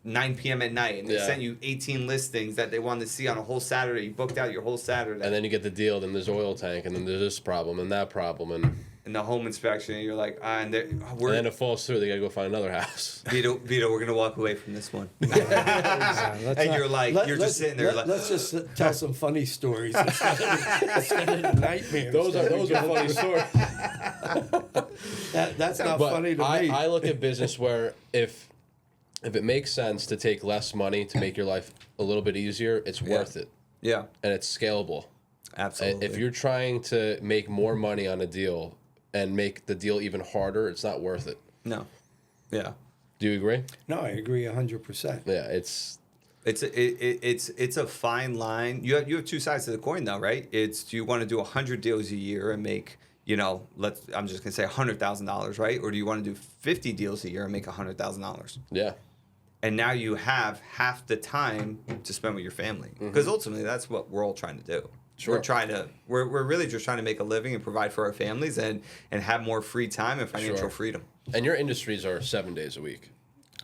9 p.m. at night, and they Yeah. sent you 18 listings that they wanted to see on a whole Saturday. You booked out your whole Saturday. And then you get the deal, then there's oil tank, and then there's this problem and that problem, and the home inspection, and you're like, and then it falls through. They gotta go find another house. Vito, we're gonna walk away from this one. Let's And not- you're like, you're just sitting there like, let's just tell some funny stories instead of nightmares. Those are funny stories. That's not But funny to me. I look at business where if it makes sense to take less money to make your life a little bit easier, it's worth it, yeah, and it's scalable. absolutely. If you're trying to make more money on a deal and make the deal even harder, it's not worth it. no, yeah. Do you agree? No, I agree 100%. Yeah, it's It's a fine line. You have two sides to the coin, though, right? It's, do you want to do 100 deals a year and make, I'm just gonna say $100,000, right? Or do you want to do 50 deals a year and make $100,000? yeah. And now you have half the time to spend with your family, because ultimately that's what we're all trying to do. Sure. We're really just trying to make a living and provide for our families and have more free time and financial Sure. freedom. And your industries are 7 days a week.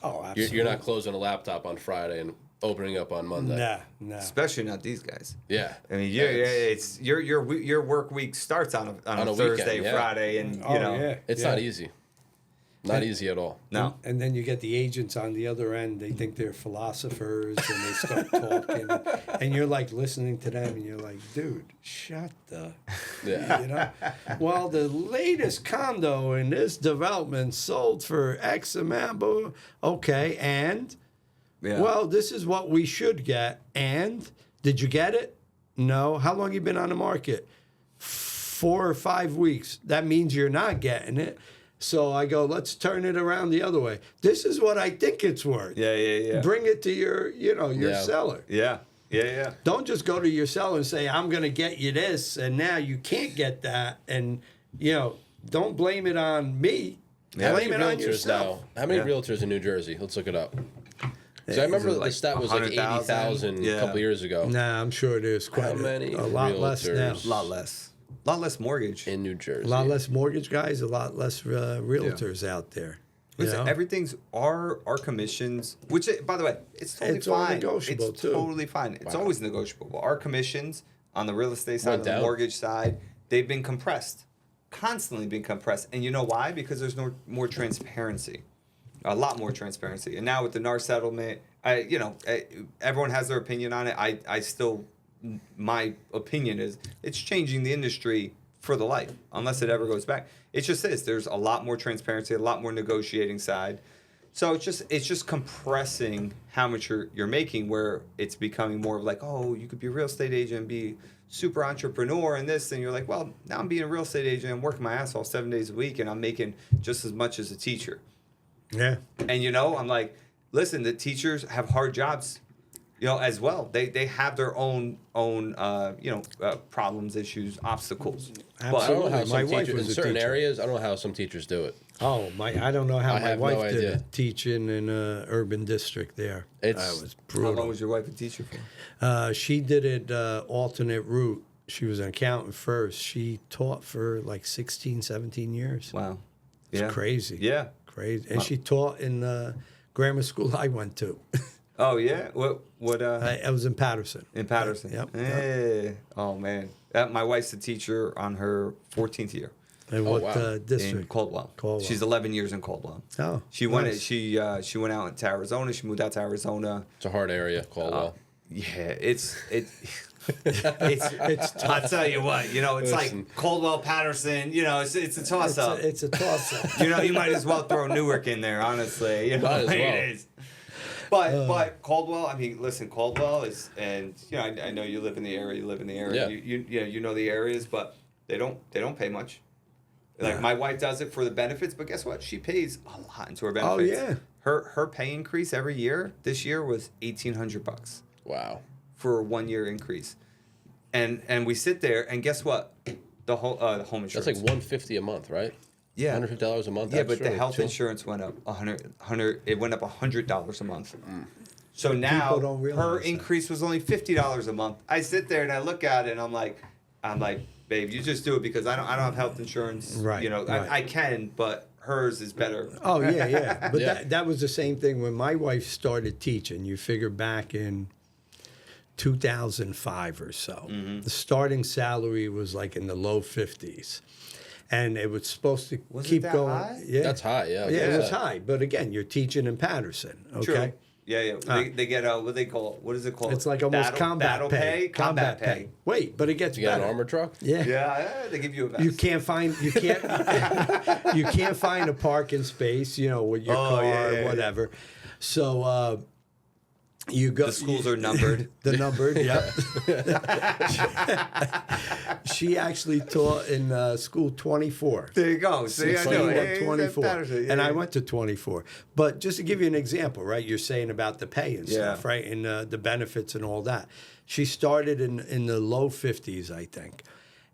Oh, absolutely. You're not closing a laptop on Friday and opening up on Monday. Nah. Especially not these guys. Yeah. I mean, it's your work week starts on a Thursday, weekend, yeah. Friday, and Yeah. It's not easy. Not easy at all. no. And then you get the agents on the other end. They think they're philosophers, and they start talking, and you're like listening to them, and you're like, "Dude, shut the." Yeah. Well, the latest condo in this development sold for X amount. Okay, and Yeah. well, this is what we should get. And did you get it? No. How long you been on the market? 4 or 5 weeks. That means you're not getting it. So I go, let's turn it around the other way. This is what I think it's worth. Yeah. Bring it to your Yeah. seller. Yeah. Don't just go to your seller and say, I'm going to get you this, and now you can't get that. And, don't blame it on me. Yeah. How Blame many it on realtors yourself. now? How many Yeah. realtors in New Jersey? Let's look it up. So I remember Is it the like stat was like 100,000? 80,000 Yeah. a couple years ago Nah, I'm sure there's quite How many a lot less now. realtors? A lot less mortgage. in New Jersey. A lot less mortgage guys, a lot less realtors out there. you Listen, know? everything's our commissions, which by the way, it's totally It's all fine. negotiable, it's too. totally fine. It's always negotiable. But our commissions on the real estate side, Went on the down. mortgage side, they've been compressed, constantly been compressed. And you know why? Because there's no more transparency, a lot more transparency. And now with the NAR settlement, everyone has their opinion on it. I still, my opinion is it's changing the industry for the life, unless it ever goes back. It's just this. There's a lot more transparency, a lot more negotiating side. So it's just compressing how much you're making, where it's becoming more of like, oh, you could be a real estate agent and be super entrepreneur and this, and you're like, well, now I'm being a real estate agent, I'm working my ass off 7 days a week, and I'm making just as much as a teacher. Yeah. And I'm like, listen, the teachers have hard jobs, as well. They have their own problems, issues, obstacles. I don't know Absolutely. how My some wife teachers was in a certain teacher. areas. I don't know how some teachers do it. Oh I don't know how I my have wife no did idea. teaching in a urban district there. It's- That was How long brutal. was your wife a teacher for? She did it alternate route. She was an accountant first. She taught for like 16, 17 years. Wow. It's crazy. Yeah. Crazy. And she taught in the grammar school I went to. Oh yeah. What? I was in Patterson. In Patterson. Yep. Hey. Oh man. My wife's a teacher on her 14th year And what wow. in district? Caldwell. Caldwell. She's 11 years in Caldwell. Oh, She went. nice. She went out to Arizona. She moved out to Arizona. a hard area, Caldwell. Yeah. It's. I'll tell you what. It's Listen. like Caldwell, Patterson. It's a toss up. It's a toss-up. You might as well throw Newark in there. Honestly, Might as well. It is. But Caldwell, I mean, listen, Caldwell is, and I know you live in the area. You live in the area. Yeah. You know the areas, but they don't pay much. Like my wife does it for the benefits, but guess what? She pays a lot into her benefits. yeah. Her pay increase every year this year was $1,800 Wow. for a 1 year increase, and we sit there and guess what? The home insurance. That's like $150 a month, right? Yeah. $150 a month. Yeah, but extra, the like health two- insurance went up it went up $100 a month. So now don't realize her that. increase was only $50 a month. I sit there and I look at it and I'm like, babe, you just do it because I don't have health insurance. Right, right. I can, but hers is better. Oh yeah, yeah. But Yeah. that was the same thing when my wife started teaching. You figure back in 2005 or so, the starting salary was like in the low 50s, and it was supposed to Was it keep that going. high? Yeah, That's high, yeah. Yeah, it was Yeah. high. But again, you're teaching in Patterson. Okay. True. Yeah, yeah. They get what they call what is it called? It's like almost battle pay. combat pay. Wait, but it gets You got better. an armor truck? Yeah. Yeah, they give you a vest. You can't find you can't find a parking space, with your car yeah, yeah, or whatever. So you go. The schools are numbered. The numbered, yep. She actually taught in school 24. There you go. See, I 16 know. at Hey, 24. Patterson, yeah, And I yeah. went to 24. But just to give you an example, right? You're saying about the pay and Yeah. stuff, right? And the benefits and all that. She started in the low 50s, I think.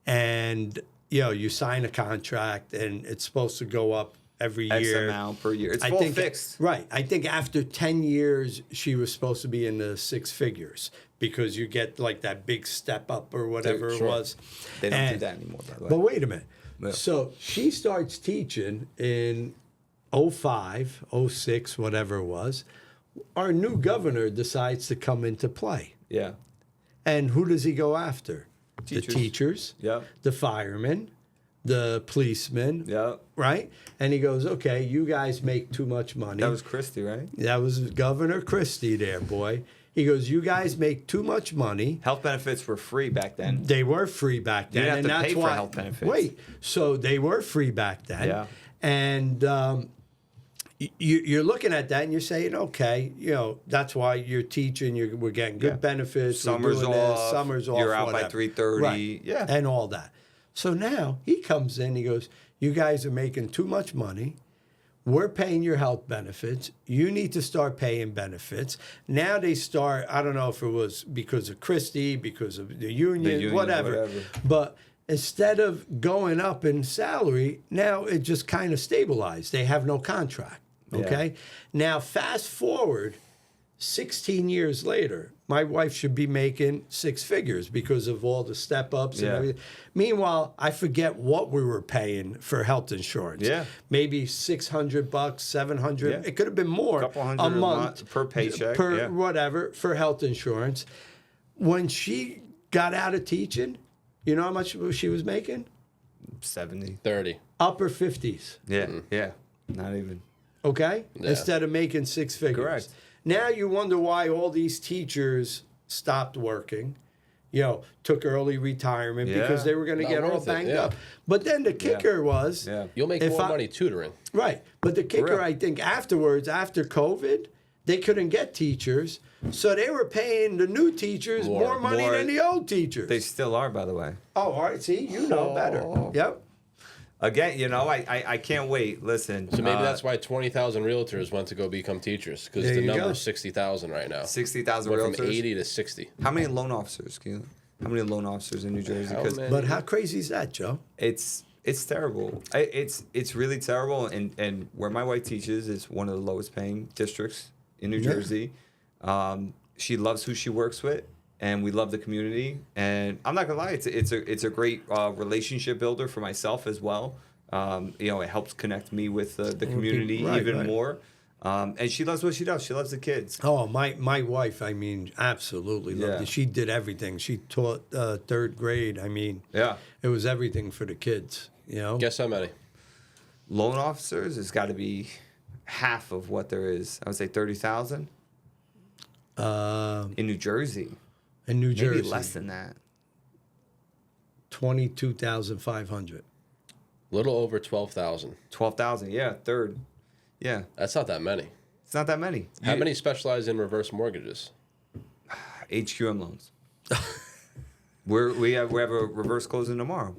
And, you sign a contract and it's supposed to go up every X year. amount per year. It's I full think, fixed. Right. I think after 10 years, she was supposed to be in the six figures because you get like that big step up or whatever Sure. it was. They don't do And- that anymore, by the way. But wait a minute. Yeah. So she starts teaching in 05, 06, whatever it was. Our new governor decides to come into play. Yeah. And who does he go after? Teachers. The teachers, Yep. the firemen, the policemen, Yep. right? And he goes, okay, you guys make too much money. That was Christie, right? That was Governor Christie there, boy. He goes, you guys make too much money. Health benefits were free back then. They were free back then. didn't have and to that's pay for why, health benefits. Wait, so they were free back then. Yeah. And you're looking at that and you're saying, okay, that's why you're teaching. We're getting good Yeah. benefits. we're Summer's doing this, off. Summer's off. You're out by whatever. 3:30. Right. Yeah. And all that. So now he comes in. He goes, you guys are making too much money. We're paying your health benefits. You need to start paying benefits. Now they start, I don't know if it was because of Christie, because of the union, whatever. But instead of going up in salary, now it just kind of stabilized. They have no contract. Okay? Now, fast forward 16 years later, my wife should be making six figures because of all the step ups and Yeah. everything. Meanwhile, I forget what we were paying for health insurance. Yeah. Maybe $600, $700. Yeah. It could have been more Couple hundred a a month month per paycheck, per yeah. whatever for health insurance. When she got out of teaching, you know how much she was making? 70. 30. Upper 50s. Yeah. Yeah. Not even. Okay? Yeah. Instead of making six figures. Correct. Now you wonder why all these teachers stopped working, took early retirement because Yeah. they were going to Not get all worth it, banged yeah. up. But then the kicker was, Yeah. You'll make If more I- money tutoring. right, but the kicker, real. I think, afterwards, after COVID, they couldn't get teachers. So they were paying the new teachers more money More. than the old teachers. They still are, by the way. all right, see, you know better. Yep. Again, I can't wait. Listen. So maybe that's why 20,000 realtors went to go become teachers because There the you go. number's 60,000 right now. 60,000 Went from realtors. 80 to 60. How many loan officers? How many loan officers in New Jersey? How 'Cause many? But how crazy is that, Joe? it's terrible. It's really terrible. And where my wife teaches is one of the lowest paying districts in New Yeah. Jersey. She loves who she works with, and we love the community. And I'm not gonna lie, it's a great relationship builder for myself as well. It helps connect me with the community right, even right. more. And she loves what she does. She loves the kids. Oh, my wife, I mean, absolutely loved Yeah. it. She did everything. She taught third grade. I mean, Yeah. it was everything for the kids, Guess how many? Loan officers has got to be half of what there is. I would say 30,000 in New Jersey. In New Maybe Jersey, less than that. 22,500. Little over 12,000. 12,000. Yeah, third. Yeah, That's not that many. it's not that many. How many specialize in reverse mortgages? HQM loans? we have a reverse closing tomorrow.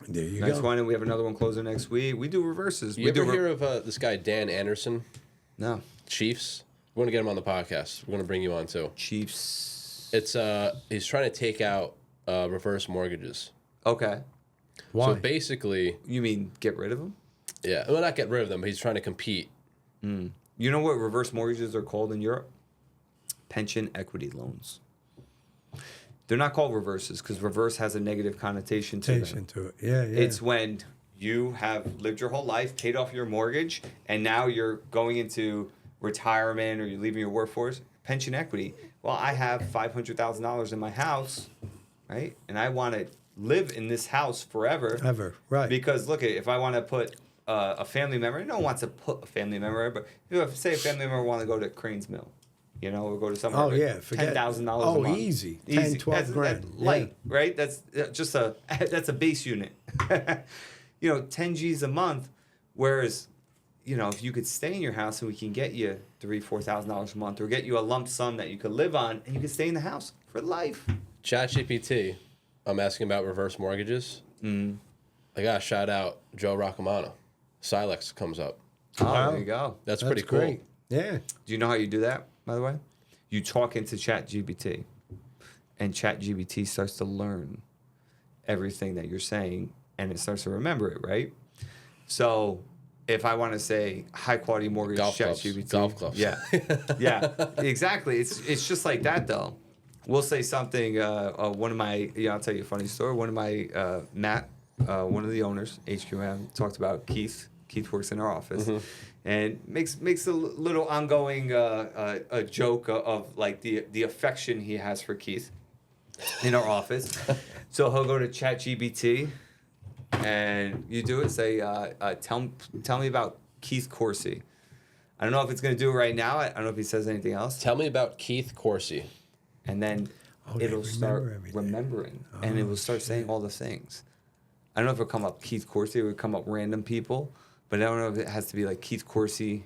There you Next go. one, and we have another one closing next week. We do reverses. You we do ever hear of this guy, Dan Anderson, No. Chiefs? We're going to get him on the podcast. We're going to bring you on too. Chiefs. It's he's trying to take out reverse mortgages. Okay. Why? So basically, You mean get rid of them? yeah, well, not get rid of them, but he's trying to compete. You know what reverse mortgages are called in Europe? Pension equity loans. They're not called reverses because reverse has a negative connotation to them. Attention to it. Yeah, yeah. It's when you have lived your whole life, paid off your mortgage, and now you're going into retirement or you're leaving your workforce, pension equity. Well, I have $500,000 in my house, right? And I want to live in this house forever. Ever, right. Because look, if I want to put a family member, no one wants to put a family member, but if say a family member want to go to Cranes Mill, or go to somewhere. Oh, yeah, forget $10,000 a Oh, month. easy. 10, 12 That's grand. light, right? That's just that's a base unit. 10 G's a month. Whereas, if you could stay in your house and we can get you $3,000-$4,000 a month, or get you a lump sum that you could live on, and you could stay in the house for life. ChatGPT, I'm asking about reverse mortgages. I got to shout out Joe Racamano. Silex comes up. Oh, Wow. there you go. That's pretty cool. Great. Yeah. Do you know how you do that, by the way? You talk into ChatGPT, and ChatGPT starts to learn everything that you're saying, and it starts to remember it, right? So if I want to say high quality mortgage, ChatGPT. Golf clubs. Yeah. Yeah, exactly. It's just like that, though. We'll say something, one of my, I'll tell you a funny story. One of my, Matt, one of the owners, HQM, talked about Keith. Keith works in our office, and makes a little ongoing a joke of like the affection he has for Keith in our office. So he'll go to ChatGPT, and you do it. Say, tell me about Keith Corsi. I don't know if it's gonna do it right now. I don't know if he says anything else. Tell me about Keith Corsi. And then it'll start remembering, and it will start saying all the things. I don't know if it'll come up Keith Corsi, or it'll come up random people, but I don't know if it has to be like Keith Corsi.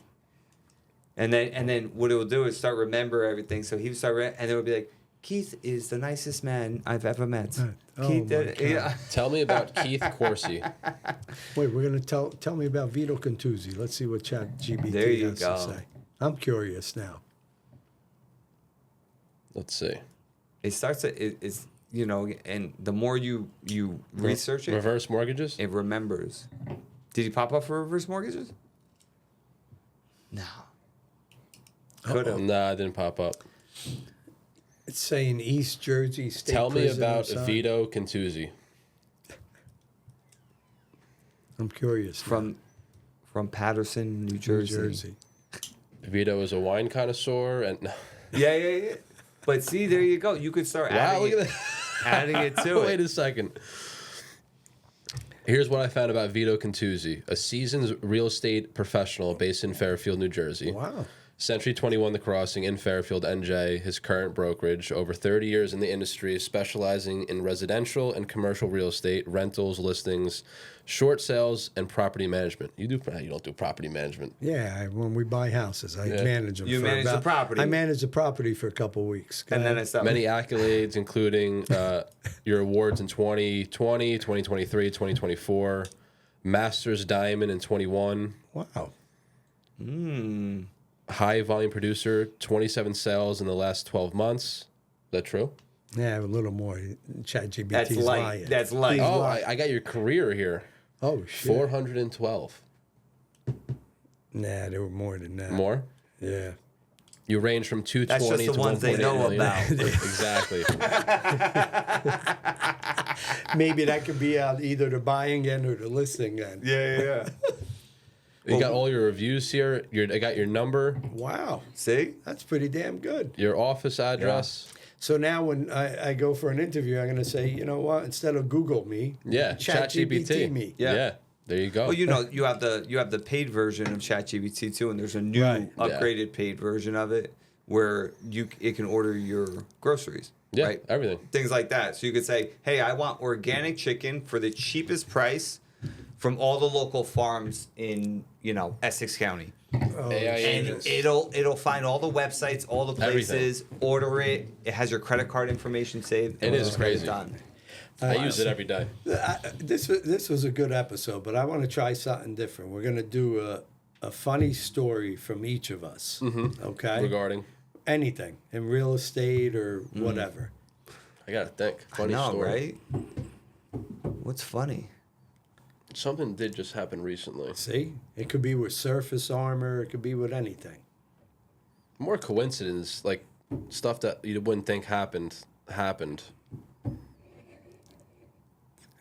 And then what it will do is start remember everything. So he would start, and it would be like, Keith is the nicest man I've ever met. Keith, yeah. Tell me about Keith Corsi. Wait, we're going to tell me about Vito Cantuzzi. Let's see what ChatGPT There you has go. to say. I'm curious now. Let's see. It starts to, it's, and the more you research it, Reverse mortgages? it remembers. Did he pop up for reverse mortgages? No. Could have. Nah, it didn't pop up. It's saying East Jersey State Tell me Prison about inside. Vito Cantuzzi. I'm curious. now. From Patterson, New Jersey. Vito is a wine connoisseur, and Yeah. But see, there you go. You could start wow, look adding, at it, that. adding it to Wait it. a second. Here's what I found about Vito Cantuzzi, a seasoned real estate professional based in Fairfield, New Jersey. Wow. Century 21 The Crossing in Fairfield, NJ, his current brokerage. Over 30 years in the industry, specializing in residential and commercial real estate, rentals, listings, short sales, and property management. You don't do property management. Yeah, when we buy houses, I manage them. You manage the property. I manage the property for a couple of weeks. And then I stopped. Many accolades, including your awards in 2020, 2023, 2024, Masters Diamond in 21. Wow. High volume producer, 27 sales in the last 12 months. Is that true? Yeah, a little more. ChatGPT's That's light. lying. That's light. He's Oh, lying. I got your career here. Oh, shit. 412. Nah, there were more than that. More? Yeah. You range from 220 That's just the to ones they 1.8 know million. about. Exactly. Maybe that could be out either the buying end or the listing end. Yeah. You got all your reviews here. I got your number, Wow. See? That's pretty damn good. your office address. So now when I go for an interview, I'm going to say, you know what? Instead of Google me, Yeah, ChatGPT me. Yeah. There you go. Well, you have the paid version of ChatGPT too, and there's a new Right. upgraded paid version of it where it can order your groceries. Yeah, right? everything. Things like that. So you could say, hey, I want organic chicken for the cheapest price from all the local farms in Essex County. AI And agents. it'll find all the websites, all the Everything. places, order it. It has your credit card information saved. It and is just get crazy. done. I use it every day. This was a good episode, but I want to try something different. We're going to do a funny story from each of us. Mm-hmm. Okay? Regarding, Anything in real estate or whatever. I gotta think. Funny I know, story. right? What's funny? Something did just happen recently. See? It could be with surface armor. It could be with anything. More coincidence, like stuff that you wouldn't think happened.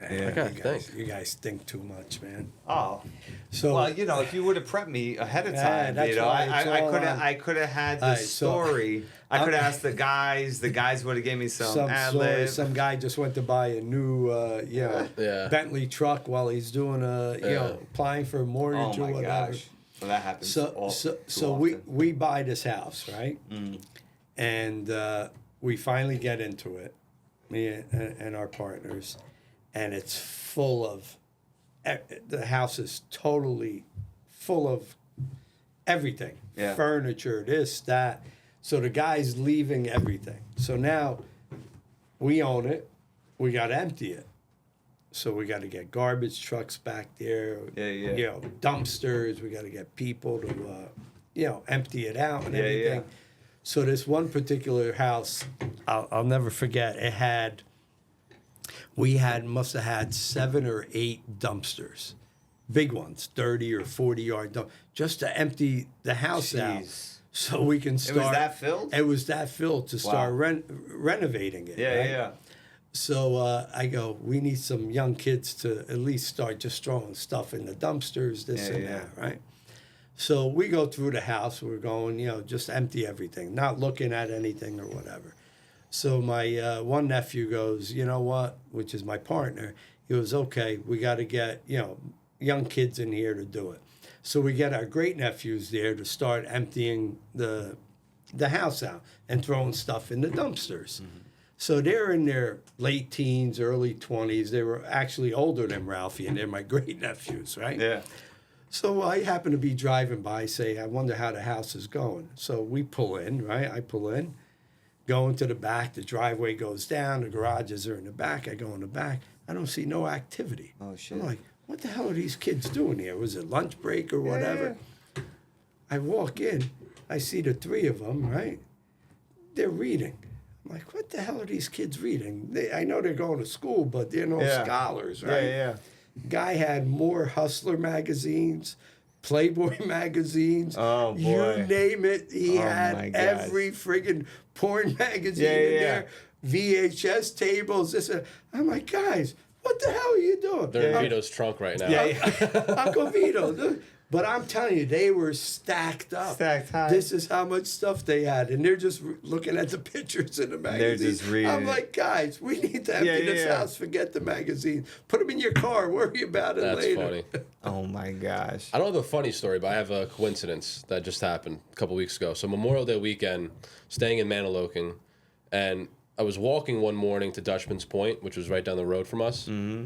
Yeah. gotta you guys, think. you guys think too much, man. Oh. So Well, if you would have prepped me ahead of time, that's why it's all on- I could have had the All right, so- story. I could have asked the guys. The guys would have gave me some ad story, lib. some guy just went to buy a new Yeah. Bentley truck while he's doing applying for a Oh mortgage or my whatever. gosh. Well, that happens. So we buy this house, right? And we finally get into it, me and our partners, and it's full of. The house is totally full of everything, Yeah. furniture, this, that. So the guy's leaving everything. So now we own it. We got to empty it. So we got to get garbage trucks back there. Yeah. Dumpsters. We got to get people to, empty it out and Yeah, everything. yeah. So this one particular house, I'll never forget. Must have had 7 or 8 dumpsters, big ones, 30 or 40-yard dump, just to empty the house out, Jeez. so we can start. It was that filled? It was that filled to start renovating it. Yeah, right? yeah. So I go, we need some young kids to at least start just throwing stuff in the dumpsters, this and that, right? So we go through the house. We're going, just empty everything, not looking at anything or whatever. So my one nephew goes, you know what, which is my partner, he goes, okay, we got to get, young kids in here to do it. So we get our great nephews there to start emptying the house out and throwing stuff in the dumpsters. So they're in their late teens, early 20s. They were actually older than Ralphie, and they're my great nephews, right? Yeah. So I happen to be driving by, say, I wonder how the house is going. So we pull in, right? I pull in. Go into the back, the driveway goes down, the garages are in the back. I go in the back. I don't see no activity. Oh, shit. I'm like, what the hell are these kids doing here? Was it lunch break or whatever? I walk in, I see the 3 of them, right? They're reading. I'm like, what the hell are these kids reading? I know they're going to school, but they're no scholars, right? Yeah. Guy had more Hustler magazines, Playboy magazines. Oh, boy. You name it. He Oh, my had gosh. every friggin' porn magazine in there. VHS tables. I'm like, guys, what the hell are you doing? They're in Vito's trunk right now. Uncle Vito. But I'm telling you, they were stacked up. Stacked high. This is how much stuff they had. And they're just looking at the pictures in the magazine. just reading I'm it. like, guys, we need to empty this house. Forget the magazine. Put them in your car. Worry about it That's later. funny. Oh my gosh. I don't have a funny story, but I have a coincidence that just happened a couple weeks ago. So Memorial Day weekend, staying in Maniloking, and I was walking one morning to Dutchman's Point, which was right down the road from us. Mm-hmm.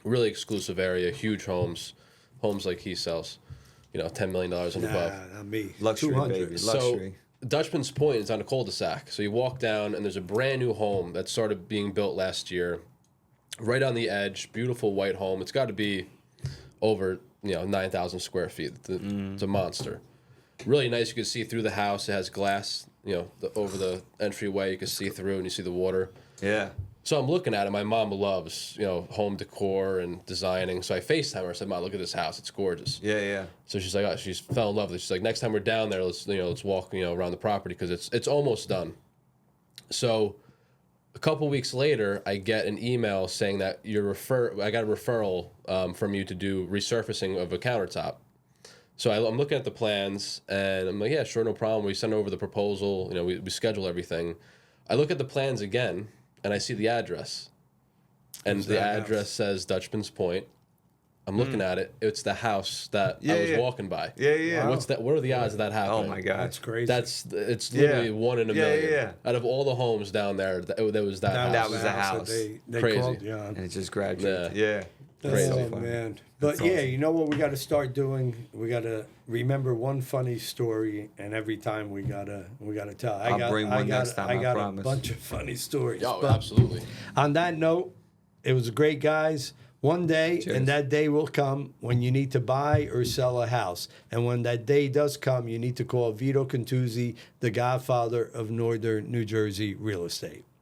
Really exclusive area, huge homes like he sells. $10 million and above. Nah, not me. Luxury, 200. baby. Luxury. So Dutchman's Point is on a cul-de-sac. So you walk down, and there's a brand new home that started being built last year, right on the edge. Beautiful white home. It's got to be over 9,000 square feet. It's a monster. Really nice. You can see through the house. It has glass. Over the entryway, you can see through, and you see the water. Yeah. So I'm looking at it. My mom loves, home decor and designing. So I FaceTime her. I said, "Mom, look at this house. It's gorgeous." Yeah. So she's like, she's fell in love with it. She's like, next time we're down there, let's walk, around the property because it's almost done. So a couple weeks later, I get an email saying that I got a referral from you to do resurfacing of a countertop. So I'm looking at the plans, and I'm like, yeah, sure, no problem. We send over the proposal. We schedule everything. I look at the plans again, and I see the address. And Who's the that address house? says Dutchman's Point. I'm looking at it. It's the house that I was walking by. Yeah. What are the odds of that happening? Oh my gosh. That's crazy. It's literally 1 in a million. Yeah. Out of all the homes down there, there was that house. That was the house. that They Crazy. called you on. And it just graduated. Yeah. Yeah. Crazy. Oh, funny. man. But That's yeah, awesome. you know what we got to start doing? We got to remember one funny story, and every time we gotta tell. I'll bring one next time, I got promise. a bunch of funny stories. Oh, But absolutely. on that note, it was great, guys. One day, Cheers. and that day will come when you need to buy or sell a house. And when that day does come, you need to call Vito Cantuzzi, the godfather of Northern New Jersey real estate.